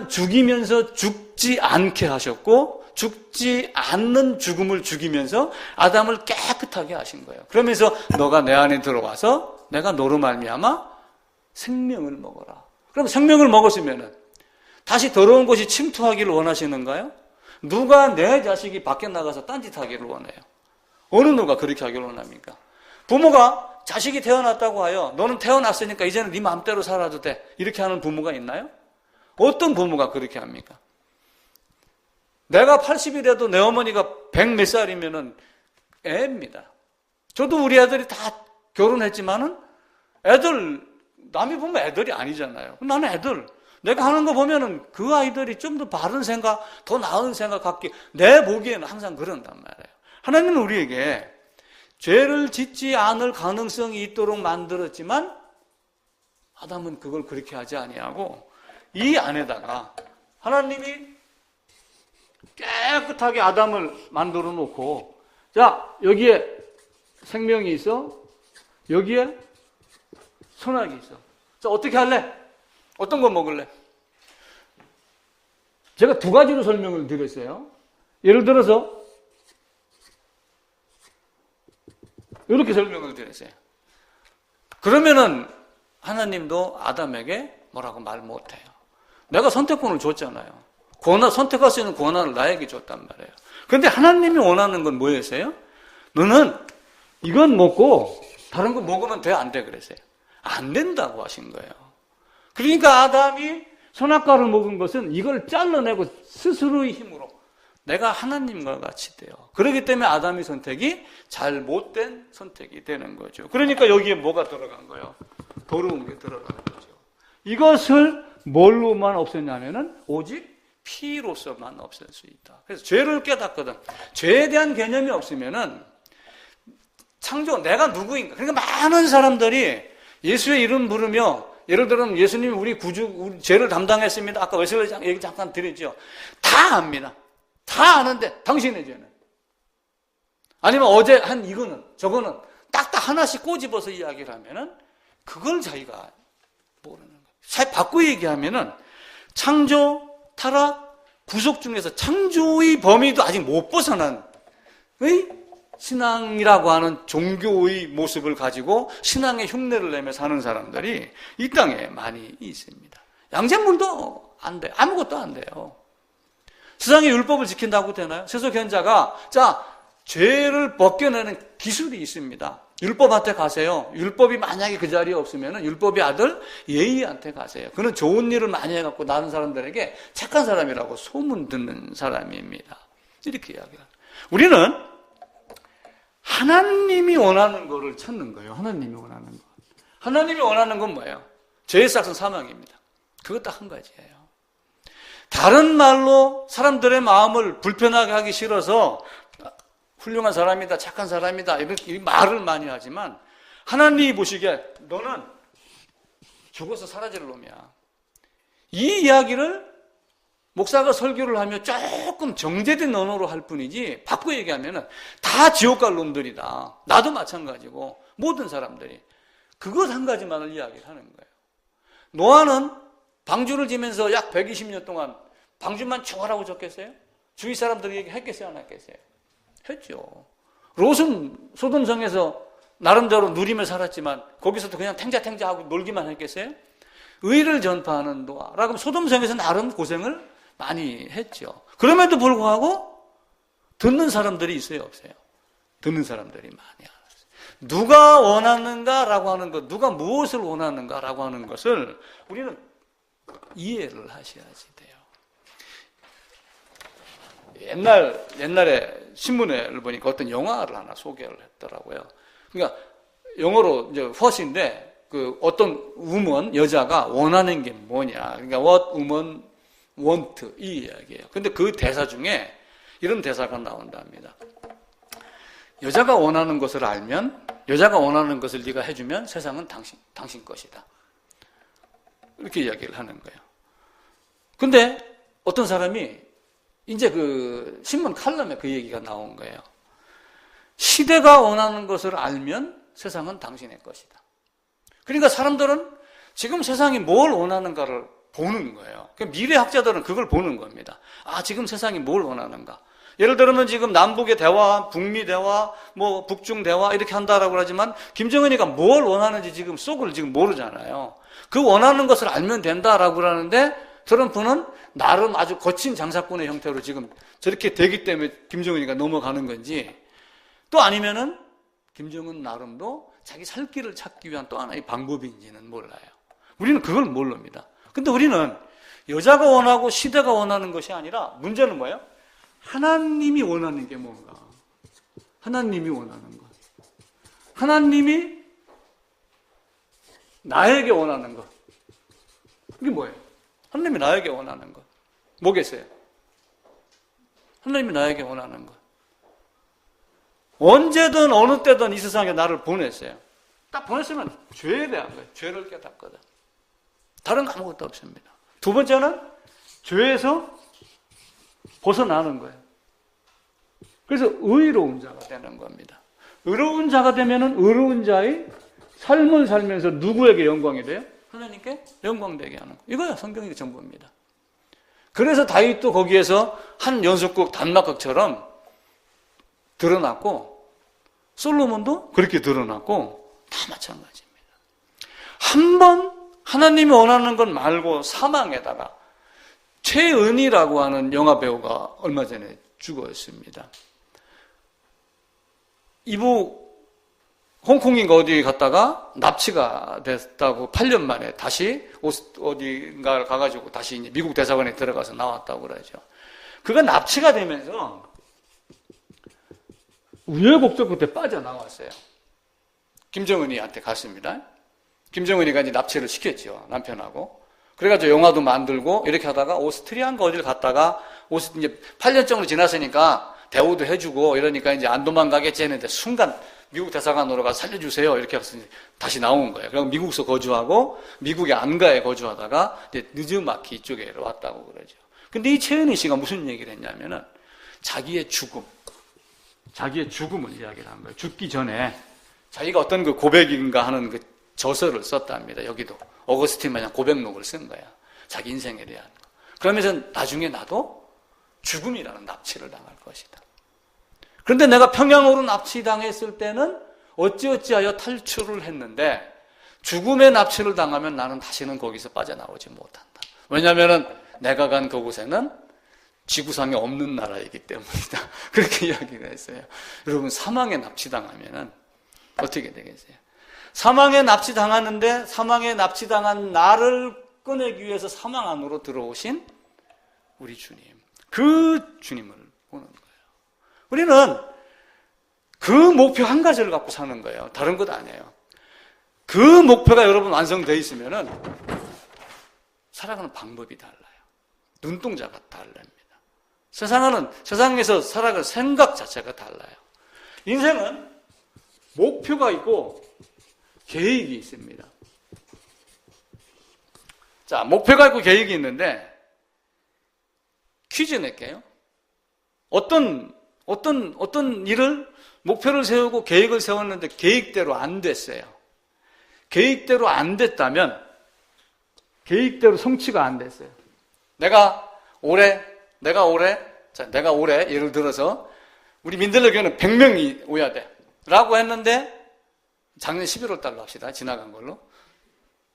죽이면서 죽지 않게 하셨고 죽지 않는 죽음을 죽이면서 아담을 깨끗하게 하신 거예요. 그러면서 너가 내 안에 들어와서 내가 너로 말미암아 생명을 먹어라. 그럼 생명을 먹었으면 다시 더러운 것이 침투하기를 원하시는가요? 누가 내 자식이 밖에 나가서 딴짓하기를 원해요? 어느 누가 그렇게 하기를 원합니까? 부모가 자식이 태어났다고 하여 너는 태어났으니까 이제는 네 마음대로 살아도 돼. 이렇게 하는 부모가 있나요? 어떤 부모가 그렇게 합니까? 내가 80이 돼도 내 어머니가 100 몇 살이면은 애입니다. 저도 우리 애들이 다 결혼했지만은 애들, 남이 보면 애들이 아니잖아요. 나는 애들, 내가 하는 거 보면은 그 아이들이 좀 더 바른 생각, 더 나은 생각 갖기, 내 보기에는 항상 그런단 말이에요. 하나님은 우리에게 죄를 짓지 않을 가능성이 있도록 만들었지만 아담은 그걸 그렇게 하지 아니하고 이 안에다가 하나님이 깨끗하게 아담을 만들어 놓고 자, 여기에 생명이 있어. 여기에 선악이 있어. 자, 어떻게 할래? 어떤 거 먹을래? 제가 두 가지로 설명을 드렸어요. 예를 들어서 이렇게 설명을 드렸어요. 그러면은 하나님도 아담에게 뭐라고 말 못해요. 내가 선택권을 줬잖아요. 선택할 수 있는 권한을 나에게 줬단 말이에요. 그런데 하나님이 원하는 건 뭐였어요? 너는 이건 먹고 다른 거 먹으면 돼, 안 돼? 그랬어요. 안 된다고 하신 거예요. 그러니까 아담이 선악과를 먹은 것은 이걸 잘라내고 스스로의 힘으로 내가 하나님과 같이 돼요. 그렇기 때문에 아담의 선택이 잘못된 선택이 되는 거죠. 그러니까 여기에 뭐가 들어간 거예요? 더러운 게 들어가는 거죠. 이것을 뭘로만 없애냐면은 오직 피로서만 없앨 수 있다. 그래서 죄를 깨닫거든. 죄에 대한 개념이 없으면은 창조, 내가 누구인가. 그러니까 많은 사람들이 예수의 이름 부르며 예를 들면 예수님이 우리 죄를 담당했습니다. 아까 웨슬리 얘기 잠깐 드렸죠. 다 압니다. 다 아는데 당신의 죄는. 아니면 어제 한 이거는 저거는 딱딱 하나씩 꼬집어서 이야기를 하면은 그걸 자기가 모르는 거예요. 바꾸어 얘기하면은 창조, 타락, 구속 중에서 창조의 범위도 아직 못 벗어난 신앙이라고 하는 종교의 모습을 가지고 신앙의 흉내를 내며 사는 사람들이 이 땅에 많이 있습니다. 양잿물도 안 돼. 아무것도 안 돼요. 세상의 율법을 지킨다고 되나요? 세속현자가 죄를 벗겨내는 기술이 있습니다. 율법한테 가세요. 율법이 만약에 그 자리에 없으면 율법의 아들 예의한테 가세요. 그는 좋은 일을 많이 해갖고 나는 사람들에게 착한 사람이라고 소문 듣는 사람입니다. 이렇게 이야기해요. 우리는 하나님이 원하는 거를 찾는 거예요. 하나님이 원하는 거. 하나님이 원하는 건 뭐예요? 죄의 싹은 사망입니다. 그거 딱 한 가지예요. 다른 말로 사람들의 마음을 불편하게 하기 싫어서 훌륭한 사람이다, 착한 사람이다 이렇게 말을 많이 하지만 하나님이 보시기에 너는 죽어서 사라질 놈이야. 이 이야기를 목사가 설교를 하며 조금 정제된 언어로 할 뿐이지 바꿔 얘기하면 다 지옥 갈 놈들이다. 나도 마찬가지고 모든 사람들이 그것 한 가지만을 이야기를 하는 거예요. 노아는 방주를 지면서 약 120년 동안 방주만 죽어라고 적겠어요? 주위 사람들이 얘기했겠어요? 안 했겠어요? 했죠. 롯은 소돔성에서 나름대로 누리며 살았지만 거기서도 그냥 탱자탱자하고 놀기만 했겠어요? 의를 전파하는 노아라고 소돔성에서 나름 고생을 많이 했죠. 그럼에도 불구하고 듣는 사람들이 있어요, 없어요? 듣는 사람들이 많이 알았어요. 누가 원하는가라고 하는 것, 누가 무엇을 원하는가라고 하는 것을 우리는 이해를 하셔야지 돼요. 옛날에 신문을 보니까 어떤 영화를 하나 소개를 했더라고요. 그러니까 영어로 이제 what인데 그 어떤 우먼 여자가 원하는 게 뭐냐. 그러니까 what woman want 이 이야기예요. 근데 그 대사 중에 이런 대사가 나온답니다. 여자가 원하는 것을 알면, 여자가 원하는 것을 네가 해주면 세상은 당신 것이다. 이렇게 이야기를 하는 거예요. 근데 어떤 사람이 이제 그 신문 칼럼에 그 얘기가 나온 거예요. 시대가 원하는 것을 알면 세상은 당신의 것이다. 그러니까 사람들은 지금 세상이 뭘 원하는가를 보는 거예요. 미래학자들은 그걸 보는 겁니다. 아, 지금 세상이 뭘 원하는가. 예를 들면 지금 남북의 대화, 북미 대화, 뭐 북중 대화 이렇게 한다라고 하지만 김정은이가 뭘 원하는지 지금 속을 지금 모르잖아요. 그 원하는 것을 알면 된다라고 하는데 트럼프는 나름 아주 거친 장사꾼의 형태로 지금 저렇게 되기 때문에 김정은이가 넘어가는 건지 또 아니면은 김정은 나름도 자기 살 길을 찾기 위한 또 하나의 방법인지는 몰라요. 우리는 그걸 모릅니다. 근데 우리는 여자가 원하고 시대가 원하는 것이 아니라 문제는 뭐예요? 하나님이 원하는 게 뭔가? 하나님이 원하는 것. 하나님이 나에게 원하는 것. 이게 뭐예요? 하나님이 나에게 원하는 것. 뭐겠어요? 하나님이 나에게 원하는 것. 언제든 어느 때든 이 세상에 나를 보냈어요. 딱 보냈으면 죄에 대한 거예요. 죄를 깨닫거든. 다른 거 아무것도 없습니다. 두 번째는 죄에서 벗어나는 거예요. 그래서 의로운 자가 되는 겁니다. 의로운 자가 되면은 의로운 자의 삶을 살면서 누구에게 영광이 돼요? 하나님께 영광되게 하는 거. 이거야 성경의 전부입니다. 그래서 다윗도 거기에서 한 연속국 단막극처럼 드러났고 솔로몬도 그렇게 드러났고 다 마찬가지입니다. 한 번 하나님이 원하는 건 말고 사망에다가 최은희라고 하는 영화 배우가 얼마 전에 죽었습니다. 이부 홍콩인가 어디 갔다가 납치가 됐다고 8년 만에 다시 어디인가 가가지고 다시 이제 미국 대사관에 들어가서 나왔다고 그러죠. 그가 납치가 되면서 우여곡절 끝에 빠져나왔어요. 김정은이한테 갔습니다. 김정은이가 이제 납치를 시켰죠. 남편하고. 그래가지고 영화도 만들고 이렇게 하다가 오스트리아인가 어디를 갔다가 이제 8년 정도 지났으니까 대우도 해주고 이러니까 이제 안 도망가겠지 했는데 순간 미국 대사관으로 가서 살려주세요. 이렇게 해서 다시 나온 거예요. 그럼 미국에서 거주하고 미국의 안가에 거주하다가 이제 느즈마키 이쪽에 왔다고 그러죠. 근데 이 최은희 씨가 무슨 얘기를 했냐면은 자기의 죽음을 이야기를 한 거예요. 죽기 전에 자기가 어떤 그 고백인가 하는 그 저서를 썼답니다. 여기도 어거스틴 마냥 고백록을 쓴 거야. 자기 인생에 대한 거. 그러면서 나중에 나도 죽음이라는 납치를 당할 것이다. 그런데 내가 평양으로 납치당했을 때는 어찌어찌하여 탈출을 했는데 죽음의 납치를 당하면 나는 다시는 거기서 빠져나오지 못한다. 왜냐하면 내가 간 그곳에는 지구상에 없는 나라이기 때문이다. 그렇게 이야기를 했어요. 여러분 사망에 납치당하면 어떻게 되겠어요? 사망에 납치당하는데 사망에 납치당한 나를 꺼내기 위해서 사망 안으로 들어오신 우리 주님. 그 주님을 보는 거예요. 우리는 그 목표 한 가지를 갖고 사는 거예요. 다른 것 아니에요. 그 목표가 여러분 완성되어 있으면은 살아가는 방법이 달라요. 눈동자가 다릅니다. 세상에서 살아갈 생각 자체가 달라요. 인생은 목표가 있고 계획이 있습니다. 자, 목표가 있고 계획이 있는데 퀴즈 낼게요. 어떤 일을 목표를 세우고 계획을 세웠는데 계획대로 안 됐어요. 계획대로 안 됐다면 계획대로 성취가 안 됐어요. 내가 올해 예를 들어서 우리 민들레 교회는 100명이 오야 돼 라고 했는데 작년 11월 달로 합시다. 지나간 걸로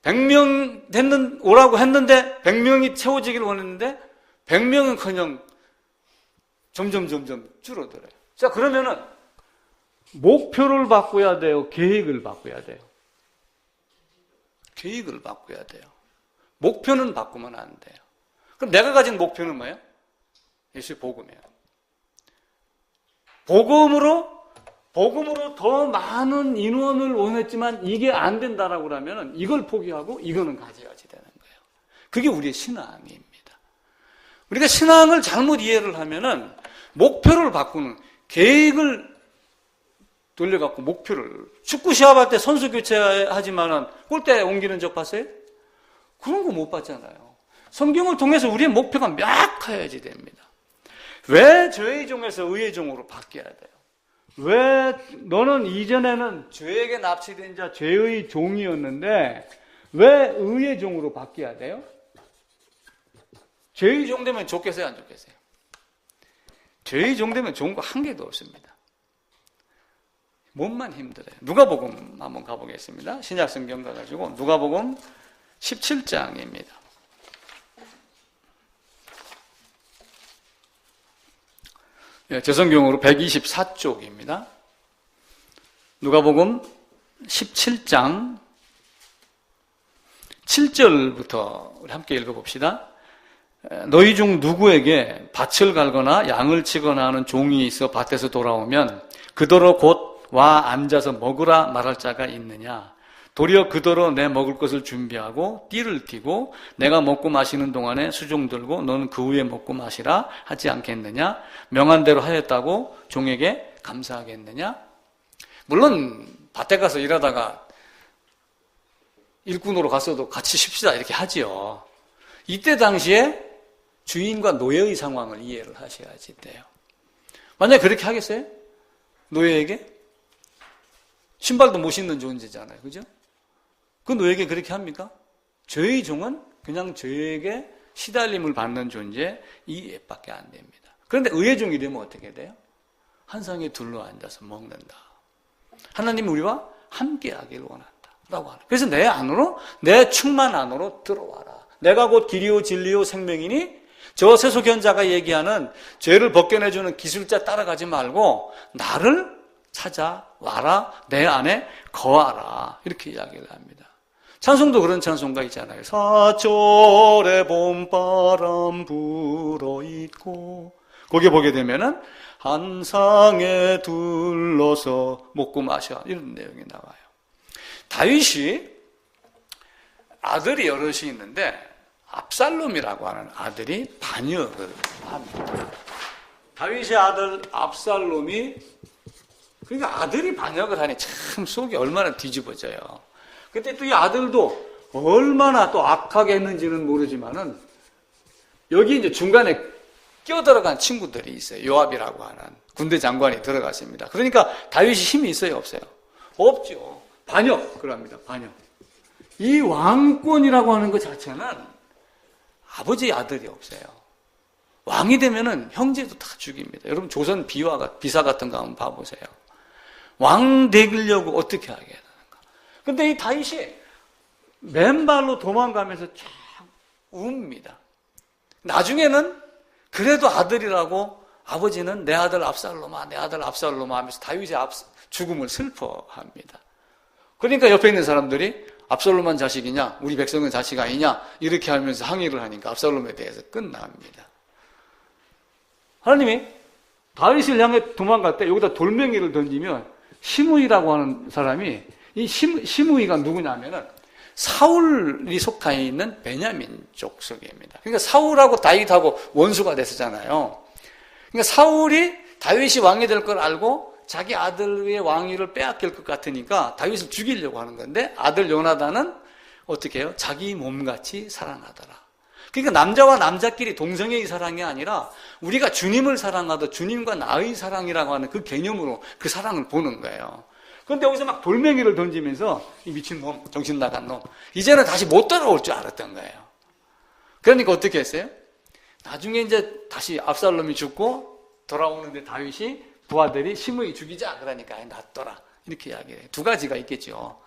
100명 오라고 했는데 100명이 채워지기를 원했는데 100명은커녕 점점 줄어들어요. 자, 그러면은 목표를 바꿔야 돼요? 계획을 바꿔야 돼요? 계획을 바꿔야 돼요. 목표는 바꾸면 안 돼요. 그럼 내가 가진 목표는 뭐예요? 예수의 복음이에요. 복음으로 더 많은 인원을 원했지만 이게 안 된다라고 하면 이걸 포기하고 이거는 가져야지 되는 거예요. 그게 우리의 신앙입니다. 우리가 신앙을 잘못 이해를 하면은 목표를 바꾸는, 계획을 돌려갖고 목표를, 축구 시합할 때 선수 교체하지만은 골대 옮기는 적 봤어요? 그런 거 못 봤잖아요. 성경을 통해서 우리의 목표가 명확해야지 됩니다. 왜 죄의 종에서 의의 종으로 바뀌어야 돼요? 왜 너는 이전에는 죄에게 납치된 자, 죄의 종이었는데 왜 의의 종으로 바뀌어야 돼요? 죄의 종 되면 좋겠어요, 안 좋겠어요? 죄의 종 되면 좋은 거 한 개도 없습니다. 몸만 힘들어요. 누가복음 한번 가보겠습니다. 신약 성경 가가지고 누가복음 17장입니다. 제 성경으로 124쪽입니다. 누가복음 17장 7절부터 우리 함께 읽어봅시다. 너희 중 누구에게 밭을 갈거나 양을 치거나 하는 종이 있어 밭에서 돌아오면 그더러 곧 와 앉아서 먹으라 말할 자가 있느냐? 도리어 그더러 내 먹을 것을 준비하고 띠를 띠고 내가 먹고 마시는 동안에 수종 들고 너는 그 후에 먹고 마시라 하지 않겠느냐? 명한 대로 하였다고 종에게 감사하겠느냐? 물론 밭에 가서 일하다가 일꾼으로 갔어도 같이 쉽시다 이렇게 하지요. 이때 당시에 주인과 노예의 상황을 이해를 하셔야지 돼요. 만약에 그렇게 하겠어요? 노예에게? 신발도 못 신는 존재잖아요. 그죠? 그 노예에게 그렇게 합니까? 죄의 종은 그냥 죄에게 시달림을 받는 존재, 이 앱밖에 안 됩니다. 그런데 의의 종이 되면 어떻게 돼요? 한 상에 둘러 앉아서 먹는다. 하나님이 우리와 함께 하기를 원한다. 라고 하는. 그래서 내 안으로, 내 충만 안으로 들어와라. 내가 곧 길이요 진리요 생명이니 저 세속현자가 얘기하는 죄를 벗겨내주는 기술자 따라가지 말고 나를 찾아와라. 내 안에 거하라. 이렇게 이야기를 합니다. 찬송도 그런 찬송가 있잖아요. 사철의 봄바람 불어있고 거기에 보게 되면은 한 상에 둘러서 먹고 마셔. 이런 내용이 나와요. 다윗이 아들이 여럿이 있는데 압살롬이라고 하는 아들이 반역을 합니다. 다윗의 아들 압살롬이, 그러니까 아들이 반역을 하니 참 속이 얼마나 뒤집어져요. 근데 또 이 아들도 얼마나 또 악하게 했는지는 모르지만은 여기 이제 중간에 끼어들어간 친구들이 있어요. 요압이라고 하는 군대 장관이 들어갔습니다. 그러니까 다윗이 힘이 있어요, 없어요? 없죠. 반역을 합니다. 반역. 이 왕권이라고 하는 것 자체는 아버지의 아들이 없어요. 왕이 되면은 형제도 다 죽입니다. 여러분 조선 비사 같은 거 한번 봐보세요. 왕 되려고 어떻게 하게 되는가. 근데 이 다윗이 맨발로 도망가면서 쫙 웁니다. 나중에는 그래도 아들이라고 아버지는 내 아들 압살롬아, 내 아들 압살롬아 하면서 다윗의 죽음을 슬퍼합니다. 그러니까 옆에 있는 사람들이 압살롬만 자식이냐, 우리 백성은 자식 아니냐, 이렇게 하면서 항의를 하니까 압살롬에 대해서 끝납니다. 하나님이 다윗을 향해 도망갈 때 여기다 돌멩이를 던지면 시므이라고 하는 사람이, 이 시므이가 누구냐면은 사울이 속해 있는 베냐민 족속입니다. 그러니까 사울하고 다윗하고 원수가 됐었잖아요. 그러니까 사울이 다윗이 왕이 될 걸 알고 자기 아들의 왕위를 빼앗길 것 같으니까 다윗을 죽이려고 하는 건데 아들 요나단은 어떻게 해요? 자기 몸같이 사랑하더라. 그러니까 남자와 남자끼리 동성애의 사랑이 아니라 우리가 주님을 사랑하듯 주님과 나의 사랑이라고 하는 그 개념으로 그 사랑을 보는 거예요. 그런데 여기서 막 돌멩이를 던지면서 이 미친놈, 정신 나간 놈, 이제는 다시 못 돌아올 줄 알았던 거예요. 그러니까 어떻게 했어요? 나중에 이제 다시 압살롬이 죽고 돌아오는데 다윗이 부하들이 심의 죽이자 그러니까 놔둬라 이렇게 이야기해요. 두 가지가 있겠죠.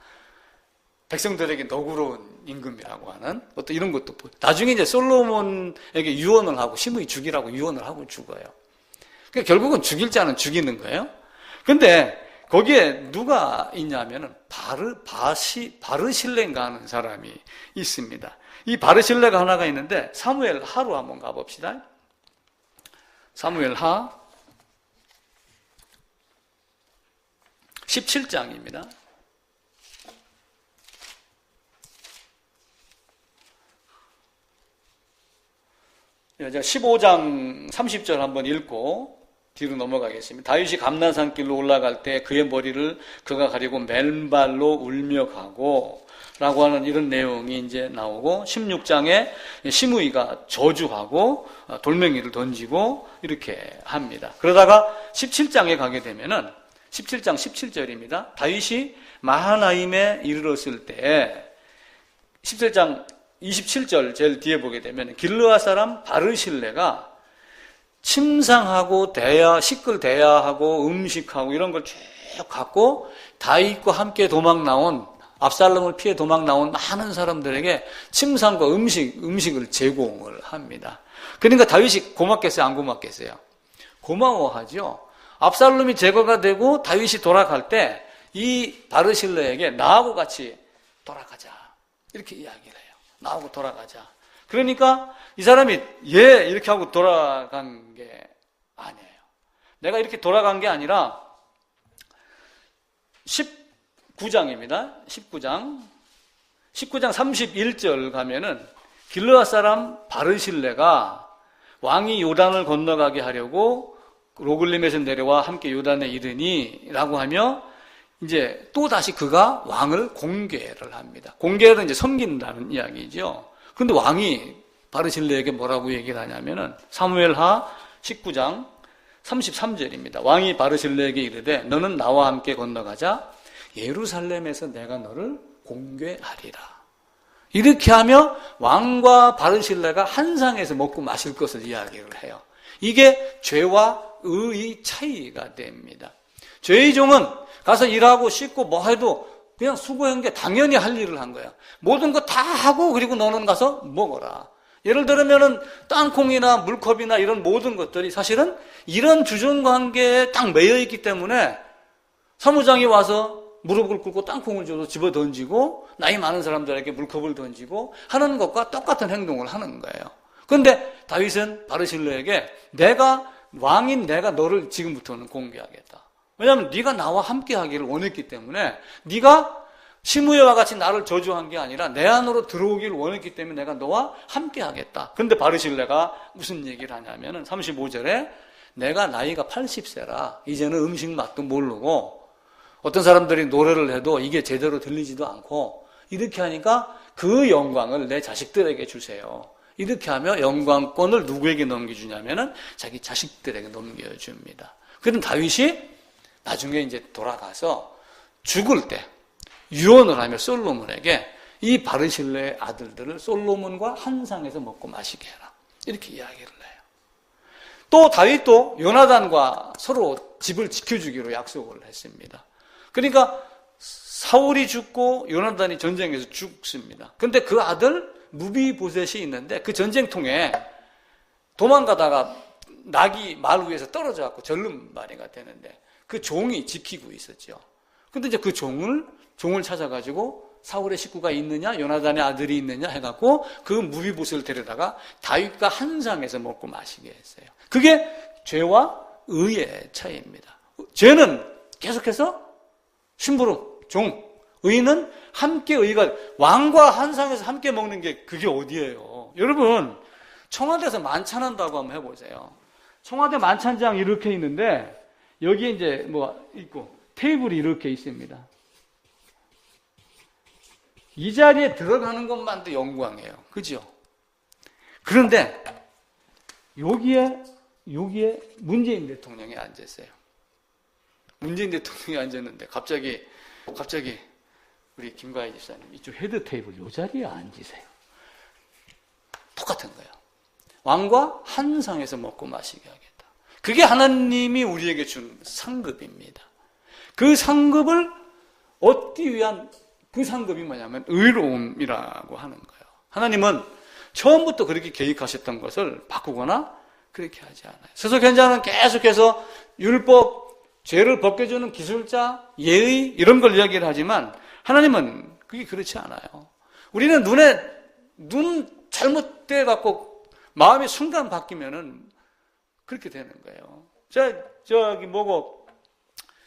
백성들에게 너그러운 임금이라고 하는 어떤 이런 것도 나중에 이제 솔로몬에게 유언을 하고 심의 죽이라고 유언을 하고 죽어요. 그러니까 결국은 죽일 자는 죽이는 거예요. 근데 거기에 누가 있냐면은 바르실레인가 하는 사람이 있습니다. 이 바르실레가 하나가 있는데 사무엘 하로 한번 가봅시다. 사무엘 하 17장입니다. 15장 30절 한번 읽고 뒤로 넘어가겠습니다. 다윗이 감난산 길로 올라갈 때 그의 머리를 그가 가리고 맨발로 울며 가고 라고 하는 이런 내용이 이제 나오고 16장에 시므이가 저주하고 돌멩이를 던지고 이렇게 합니다. 그러다가 17장에 가게 되면은 17장 17절입니다. 다윗이 마하나임에 이르렀을 때 17장 27절 제일 뒤에 보게 되면 길르앗 사람 바르실레가 침상하고 시끌 대야하고 음식하고 이런 걸 쭉 갖고 다윗과 함께 도망 나온 압살롬을 피해 도망 나온 많은 사람들에게 침상과 음식을 제공을 합니다. 그러니까 다윗이 고맙겠어요? 안 고맙겠어요? 고마워하죠. 압살롬이 제거가 되고 다윗이 돌아갈 때 이 바르실레에게 나하고 같이 돌아가자 이렇게 이야기를 해요. 나하고 돌아가자. 그러니까 이 사람이 이렇게 하고 돌아간 게 아니에요. 내가 이렇게 돌아간 게 아니라 19장입니다. 19장 31절 가면은 길르앗 사람 바르실레가 왕이 요단을 건너가게 하려고 로글림에서 내려와 함께 요단에 이르니 라고 하며 이제 또 다시 그가 왕을 공개를 합니다. 공개를 이제 섬긴다는 이야기죠. 그런데 왕이 바르실레에게 뭐라고 얘기를 하냐면은 사무엘하 19장 33절입니다. 왕이 바르실레에게 이르되 너는 나와 함께 건너가자 예루살렘에서 내가 너를 공개하리라. 이렇게 하며 왕과 바르실레가 한 상에서 먹고 마실 것을 이야기를 해요. 이게 죄와 의의 차이가 됩니다. 죄의 종은 가서 일하고 씻고 뭐 해도 그냥 수고한 게 당연히 할 일을 한 거야. 모든 거 다 하고 그리고 너는 가서 먹어라. 예를 들면은 땅콩이나 물컵이나 이런 모든 것들이 사실은 이런 주전관계에 딱 매여 있기 때문에 사무장이 와서 무릎을 꿇고 땅콩을 줘서 집어 던지고 나이 많은 사람들에게 물컵을 던지고 하는 것과 똑같은 행동을 하는 거예요. 그런데 다윗은 바르실레에게 왕인 내가 너를 지금부터는 공개하겠다. 왜냐하면 네가 나와 함께 하기를 원했기 때문에 네가 시므야와 같이 나를 저주한 게 아니라 내 안으로 들어오기를 원했기 때문에 내가 너와 함께 하겠다. 그런데 바르실레가 무슨 얘기를 하냐면은 35절에 내가 나이가 80세라 이제는 음식 맛도 모르고 어떤 사람들이 노래를 해도 이게 제대로 들리지도 않고 이렇게 하니까 그 영광을 내 자식들에게 주세요. 이렇게 하며 영광권을 누구에게 넘겨주냐면은 자기 자식들에게 넘겨줍니다. 그런 다윗이 나중에 이제 돌아가서 죽을 때 유언을 하며 솔로몬에게 이 바르실레의 아들들을 솔로몬과 한 상에서 먹고 마시게 해라. 이렇게 이야기를 해요. 또 다윗도 요나단과 서로 집을 지켜주기로 약속을 했습니다. 그러니까 사울이 죽고 요나단이 전쟁에서 죽습니다. 그런데 그 아들 무비보셋이 있는데 그 전쟁통에 도망가다가 낙이 말 위에서 떨어져 갖고 절름발이가 되는데 그 종이 지키고 있었죠. 근데 이제 그 종을 찾아가지고 사울의 식구가 있느냐, 요나단의 아들이 있느냐 해갖고 그 무비보셋을 데려다가 다윗과 한 상에서 먹고 마시게 했어요. 그게 죄와 의의 차이입니다. 죄는 계속해서 심부름, 종, 의는 함께 의가, 왕과 한 상에서 함께 먹는 게 그게 어디예요? 여러분, 청와대에서 만찬한다고 한번 해보세요. 청와대 만찬장 이렇게 있는데 여기에 이제 뭐 있고 테이블이 이렇게 있습니다. 이 자리에 들어가는 것만도 영광이에요. 그죠? 그런데 여기에 문재인 대통령이 앉았어요. 문재인 대통령이 앉았는데 갑자기 우리 김가희 집사님 이쪽 헤드 테이블 이 자리에 앉으세요. 똑같은 거예요. 왕과 한 상에서 먹고 마시게 하겠다. 그게 하나님이 우리에게 준 상급입니다. 그 상급을 얻기 위한 그 상급이 뭐냐면 의로움이라고 하는 거예요. 하나님은 처음부터 그렇게 계획하셨던 것을 바꾸거나 그렇게 하지 않아요. 세속현자는 계속해서 율법, 죄를 벗겨주는 기술자, 예의 이런 걸 이야기를 하지만 하나님은 그게 그렇지 않아요. 우리는 눈 잘못돼 갖고 마음이 순간 바뀌면은 그렇게 되는 거예요. 저기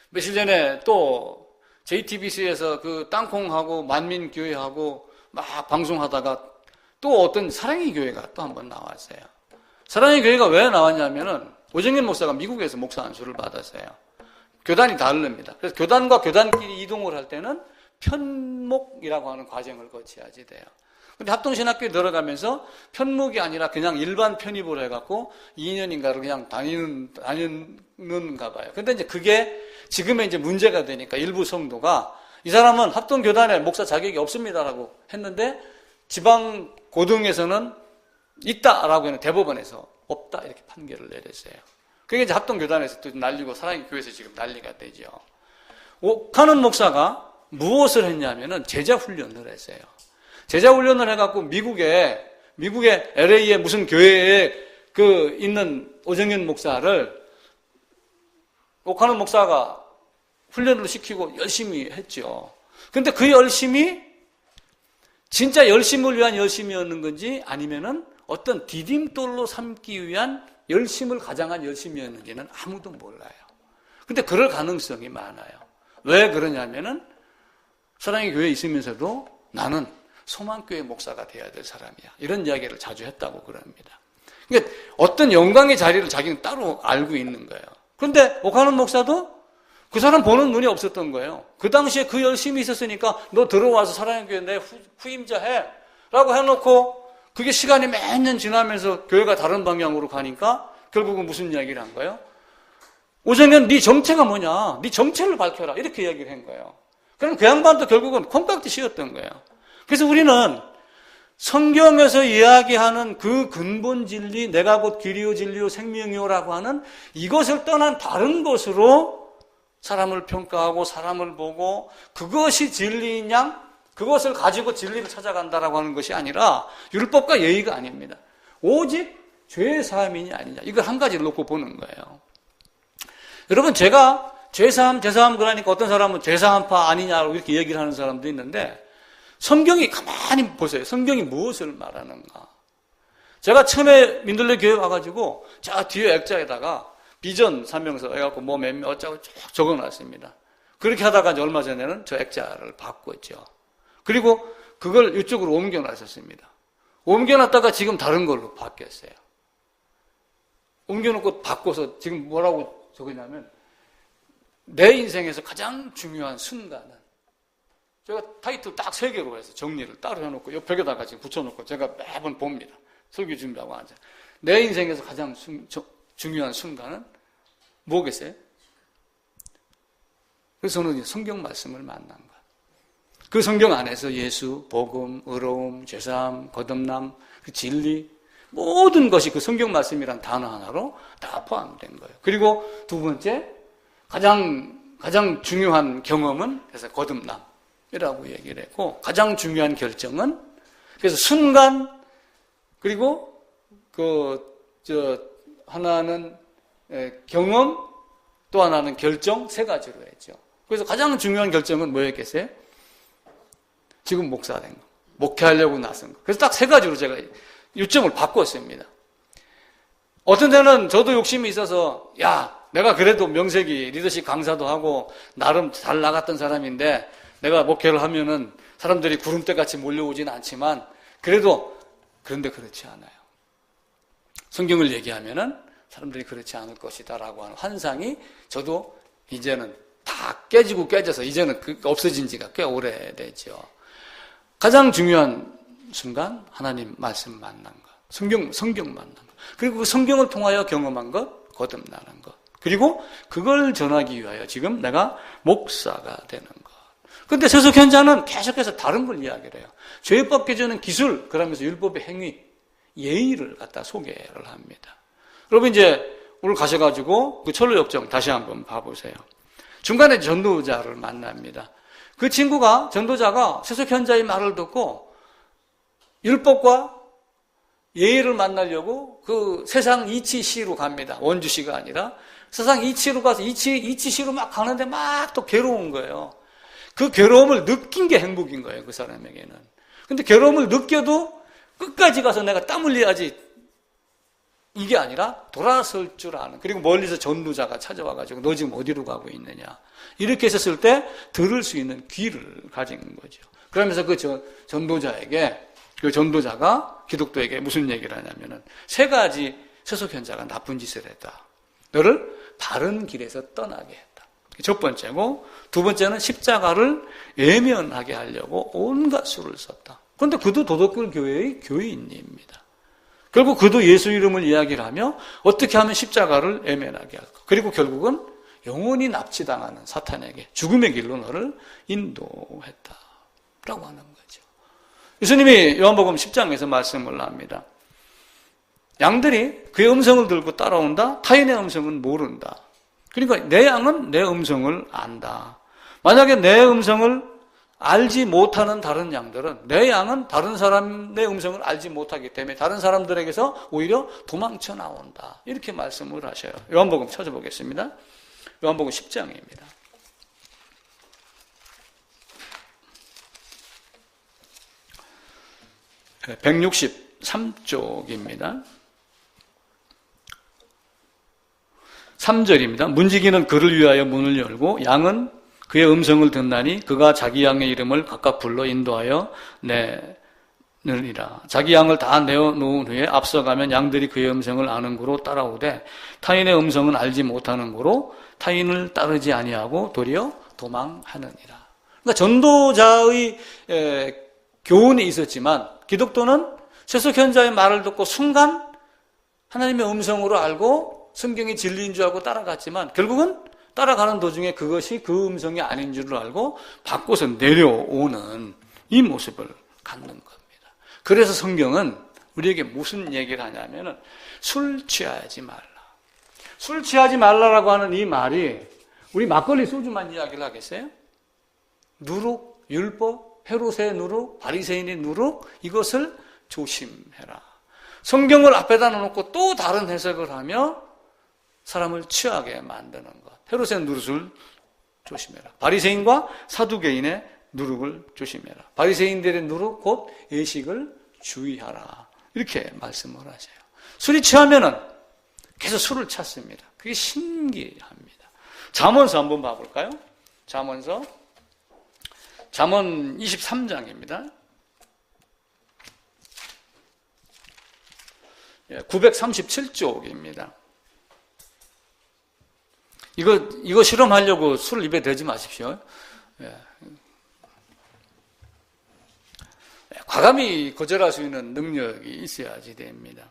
며칠 전에 또 JTBC에서 그 땅콩하고 만민교회하고 막 방송하다가 또 어떤 사랑의 교회가 또 한번 나왔어요. 사랑의 교회가 왜 나왔냐면은 오정현 목사가 미국에서 목사 안수를 받았어요. 교단이 다릅니다. 그래서 교단과 교단끼리 이동을 할 때는 편목이라고 하는 과정을 거쳐야지 돼요. 근데 합동신학교에 들어가면서 편목이 아니라 그냥 일반 편입을 해갖고 2년인가를 그냥 다니는가 봐요. 근데 이제 그게 지금의 이제 문제가 되니까 일부 성도가 이 사람은 합동교단에 목사 자격이 없습니다라고 했는데 지방 고등에서는 있다라고 하는 대법원에서 없다 이렇게 판결을 내렸어요. 그게 이제 합동교단에서 또 날리고 사랑의 교회에서 지금 난리가 되죠. 옥하는 목사가 무엇을 했냐면은 제자 훈련을 했어요. 제자 훈련을 해갖고 미국의 LA의 무슨 교회에 그 있는 오정현 목사를 옥하는 목사가 훈련을 시키고 열심히 했죠. 근데 그 열심이 진짜 열심을 위한 열심이었는 건지 아니면은 어떤 디딤돌로 삼기 위한 열심을 가장한 열심이었는지는 아무도 몰라요. 근데 그럴 가능성이 많아요. 왜 그러냐면은 사랑의 교회에 있으면서도 나는 소망교회 목사가 돼야 될 사람이야. 이런 이야기를 자주 했다고 그럽니다. 그러니까 어떤 영광의 자리를 자기는 따로 알고 있는 거예요. 그런데 옥하는 목사도 그 사람 보는 눈이 없었던 거예요. 그 당시에 그 열심이 있었으니까 너 들어와서 사랑의 교회 내 후임자 해 라고 해놓고 그게 시간이 몇 년 지나면서 교회가 다른 방향으로 가니까 결국은 무슨 이야기를 한 거예요? 오정현 네 정체가 뭐냐? 네 정체를 밝혀라. 이렇게 이야기를 한 거예요. 그럼 그 양반도 결국은 콩깍지 씌웠던 거예요. 그래서 우리는 성경에서 이야기하는 그 근본 진리, 내가 곧 길이요 진리요 생명이요라고 하는 이것을 떠난 다른 것으로 사람을 평가하고 사람을 보고 그것이 진리인 양 그것을 가지고 진리를 찾아간다라고 하는 것이 아니라 율법과 예의가 아닙니다. 오직 죄 사함이냐 아니냐 이걸 한 가지를 놓고 보는 거예요. 여러분 제가 죄 사함 그러니까 어떤 사람은 죄 사함파 아니냐고 이렇게 얘기를 하는 사람도 있는데 성경이 가만히 보세요. 성경이 무엇을 말하는가. 제가 처음에 민들레 교회 와가지고 저 뒤에 액자에다가 비전 설명서 해갖고 뭐 몇몇 어쩌고 쭉 적어놨습니다. 그렇게 하다가 이제 얼마 전에는 저 액자를 바꿨죠. 그리고 그걸 이쪽으로 옮겨놨었습니다. 옮겨놨다가 지금 다른 걸로 바뀌었어요. 옮겨놓고 바꿔서 지금 뭐라고 적었냐면 내 인생에서 가장 중요한 순간은 제가 타이틀 딱 3개로 해서 정리를 따로 해놓고 옆 벽에다가 지금 붙여놓고 제가 매번 봅니다. 설교 준비하고 앉아. 내 인생에서 가장 중요한 순간은 뭐겠어요? 그래서 저는 성경 말씀을 만난 거예요. 그 성경 안에서 예수, 복음, 의로움, 죄사함, 거듭남, 그 진리 모든 것이 그 성경 말씀이란 단어 하나로 다 포함된 거예요. 그리고 두 번째 가장 중요한 경험은 그래서 거듭남이라고 얘기를 했고 가장 중요한 결정은 그래서 순간 그리고 하나는 경험 또 하나는 결정 3가지로 했죠. 그래서 가장 중요한 결정은 뭐였겠어요? 지금 목사 된 거. 목회하려고 나선 거. 그래서 딱 3가지로 제가 요점을 바꿨습니다. 어떤 데는 저도 욕심이 있어서 내가 그래도 명색이 리더십 강사도 하고 나름 잘 나갔던 사람인데 내가 목회를 하면은 사람들이 구름대같이 몰려오지는 않지만 그런데 그렇지 않아요. 성경을 얘기하면은 사람들이 그렇지 않을 것이다라고 하는 환상이 저도 이제는 다 깨져서 이제는 없어진 지가 꽤 오래됐죠. 가장 중요한 순간 하나님 말씀 만난 것, 성경 만난 것, 그리고 그 성경을 통하여 경험한 것, 거듭나는 것, 그리고 그걸 전하기 위하여 지금 내가 목사가 되는 것. 그런데 세속현자는 계속해서 다른 걸 이야기를 해요. 죄 벗겨주는 기술, 그러면서 율법의 행위, 예의를 갖다 소개를 합니다. 여러분 이제 가셔가지고 그 철로 역정 다시 한번 봐보세요. 중간에 전도자를 만납니다. 그 친구가, 전도자가 세속현자의 말을 듣고 율법과 예의를 만나려고 그 세상 이치시로 갑니다. 원주시가 아니라 세상 이치로 가서 이치시로 막 가는데 막 또 괴로운 거예요. 그 괴로움을 느낀 게 행복인 거예요, 그 사람에게는. 근데 괴로움을 느껴도 끝까지 가서 내가 땀 흘려야지, 이게 아니라 돌아설 줄 아는, 그리고 멀리서 전도자가 찾아와가지고 너 지금 어디로 가고 있느냐, 이렇게 했었을 때 들을 수 있는 귀를 가진 거죠. 그러면서 그 전도자에게, 그 전도자가 기독교에게 무슨 얘기를 하냐면은 세 가지 세속현자가 나쁜 짓을 했다. 너를 바른 길에서 떠나게 했다. 첫 번째고, 두 번째는 십자가를 외면하게 하려고 온갖 수를 썼다. 그런데 그도 도덕교 교회의 교인입니다. 결국 그도 예수 이름을 이야기를 하며 어떻게 하면 십자가를 외면하게 할까. 그리고 결국은 영원히 납치당하는 사탄에게 죽음의 길로 너를 인도했다라고 하는 거죠. 예수님이 요한복음 10장에서 말씀을 합니다. 양들이 그의 음성을 들고 따라온다. 타인의 음성은 모른다. 그러니까 내 양은 내 음성을 안다. 만약에 내 음성을 알지 못하는 다른 양들은, 내 양은 다른 사람의 음성을 알지 못하기 때문에 다른 사람들에게서 오히려 도망쳐 나온다. 이렇게 말씀을 하셔요. 요한복음 찾아보겠습니다. 요한복음 10장입니다. 163쪽입니다. 3절입니다. 문지기는 그를 위하여 문을 열고 양은 그의 음성을 듣나니 그가 자기 양의 이름을 각각 불러 인도하여 내느니라. 자기 양을 다 내어놓은 후에 앞서가면 양들이 그의 음성을 아는 고로 따라오되 타인의 음성은 알지 못하는 고로 타인을 따르지 아니하고 도리어 도망하느니라. 그러니까 전도자의 교훈이 있었지만 기독교는 세속현자의 말을 듣고 순간 하나님의 음성으로 알고 성경이 진리인 줄 알고 따라갔지만 결국은 따라가는 도중에 그것이 그 음성이 아닌 줄을 알고 바꿔서 내려오는 이 모습을 갖는 겁니다. 그래서 성경은 우리에게 무슨 얘기를 하냐면은 술 취하지 말라. 술 취하지 말라라고 하는 이 말이 우리 막걸리 소주만 이야기를 하겠어요? 누룩, 율법, 헤롯의 누룩, 바리새인의 누룩, 이것을 조심해라. 성경을 앞에다 놓고 또 다른 해석을 하며 사람을 취하게 만드는 것. 헤롯의 누룩을 조심해라. 바리새인과 사두개인의 누룩을 조심해라. 바리새인들의 누룩 곧 예식을 주의하라. 이렇게 말씀을 하세요. 술이 취하면은 계속 술을 찾습니다. 그게 신기합니다. 잠언서 한번 봐볼까요? 잠언 23장입니다. 937쪽입니다. 이거 실험하려고 술 입에 대지 마십시오. 과감히 거절할 수 있는 능력이 있어야지 됩니다.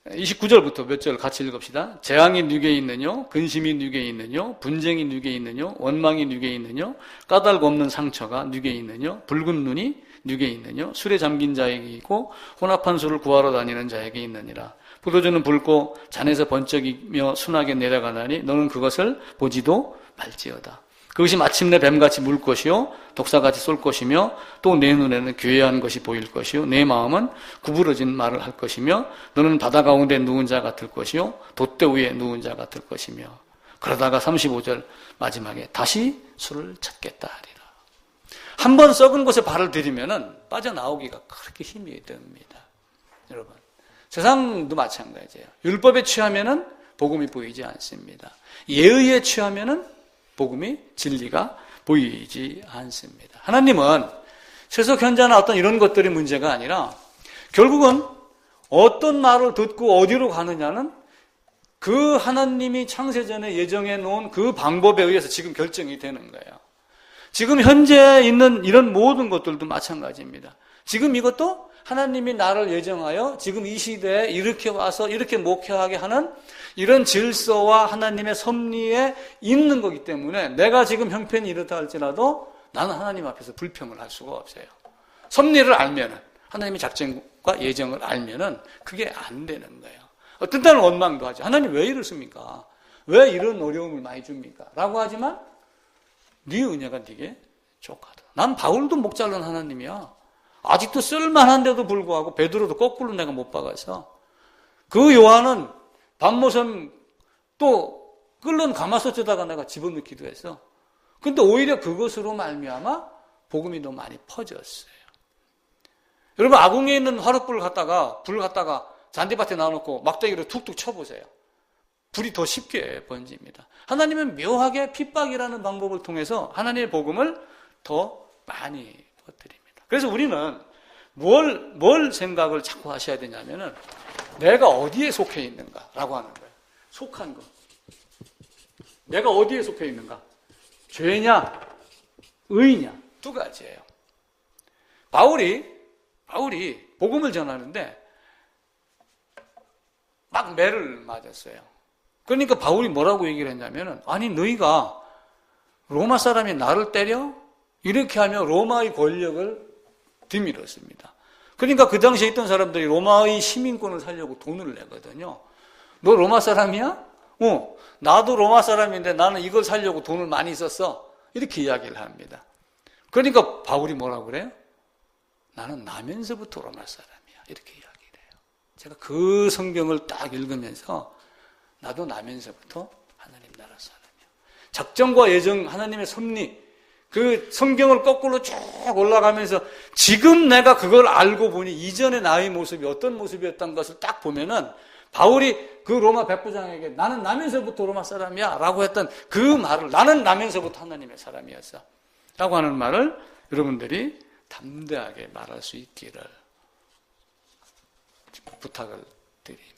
29절부터 몇 절 같이 읽읍시다. 재앙이 누게 있느뇨? 근심이 누게 있느뇨? 분쟁이 누게 있느뇨? 원망이 누게 있느뇨? 까닭 없는 상처가 누게 있느뇨? 붉은 눈이 누게 있느뇨? 술에 잠긴 자에게 있고 혼합한 술을 구하러 다니는 자에게 있느니라. 포도주는 붉고 잔에서 번쩍이며 순하게 내려가나니 너는 그것을 보지도 말지어다. 그것이 마침내 뱀같이 물 것이요 독사같이 쏠 것이며 또 내 눈에는 괴이한 것이 보일 것이요 내 마음은 구부러진 말을 할 것이며 너는 바다 가운데 누운 자 같을 것이요 돛대 위에 누운 자 같을 것이며 그러다가 35절 마지막에 다시 술을 찾겠다 하리라. 한 번 썩은 곳에 발을 들이면은 빠져나오기가 그렇게 힘이 듭니다. 여러분, 세상도 마찬가지예요. 율법에 취하면은 복음이 보이지 않습니다. 예의에 취하면은 복음이 진리가 보이지 않습니다. 하나님은 세속 현자나 어떤 이런 것들이 문제가 아니라 결국은 어떤 말을 듣고 어디로 가느냐는 그 하나님이 창세전에 예정해 놓은 그 방법에 의해서 지금 결정이 되는 거예요. 지금 현재 있는 이런 모든 것들도 마찬가지입니다. 지금 이것도 하나님이 나를 예정하여 지금 이 시대에 이렇게 와서 이렇게 목회하게 하는 이런 질서와 하나님의 섭리에 있는 거기 때문에 내가 지금 형편이 이렇다 할지라도 나는 하나님 앞에서 불평을 할 수가 없어요. 섭리를 알면은, 하나님의 작정과 예정을 알면은 그게 안 되는 거예요. 어떤 때는 원망도 하죠. 하나님 왜 이러십니까? 왜 이런 어려움을 많이 줍니까? 라고 하지만 네 은혜가 네게 족하다. 난 바울도 목 자른 하나님이야. 아직도 쓸만한데도 불구하고 베드로도 거꾸로 내가 못 박아서 그 요한은 밤모섬 또 끓는 가마솥에다가 내가 집어넣기도 했어. 근데 오히려 그것으로 말미암아 복음이 더 많이 퍼졌어요. 여러분 아궁이에 있는 화롯불을 갖다가 불 갖다가 잔디밭에 놔놓고 막대기로 툭툭 쳐보세요. 불이 더 쉽게 번집니다. 하나님은 묘하게 핍박이라는 방법을 통해서 하나님의 복음을 더 많이 퍼뜨립니다. 그래서 우리는 뭘 생각을 자꾸 하셔야 되냐면은 내가 어디에 속해 있는가라고 하는 거예요. 속한 거. 내가 어디에 속해 있는가? 죄냐, 의냐, 두 가지예요. 바울이 복음을 전하는데 막 매를 맞았어요. 그러니까 바울이 뭐라고 얘기를 했냐면은 아니 너희가 로마 사람이 나를 때려? 이렇게 하면 로마의 권력을 뒤밀었습니다. 그러니까 그 당시에 있던 사람들이 로마의 시민권을 살려고 돈을 내거든요. 너 로마 사람이야? 나도 로마 사람인데 나는 이걸 살려고 돈을 많이 썼어. 이렇게 이야기를 합니다. 그러니까 바울이 뭐라고 그래요? 나는 나면서부터 로마 사람이야. 이렇게 이야기를 해요. 제가 그 성경을 딱 읽으면서 나도 나면서부터 하나님 나라 사람이야. 작정과 예정, 하나님의 섭리, 그 성경을 거꾸로 쭉 올라가면서 지금 내가 그걸 알고 보니 이전의 나의 모습이 어떤 모습이었던 것을 딱 보면은 바울이 그 로마 백부장에게 나는 나면서부터 로마 사람이야 라고 했던 그 말을 나는 나면서부터 하나님의 사람이었어 라고 하는 말을 여러분들이 담대하게 말할 수 있기를 부탁을 드립니다.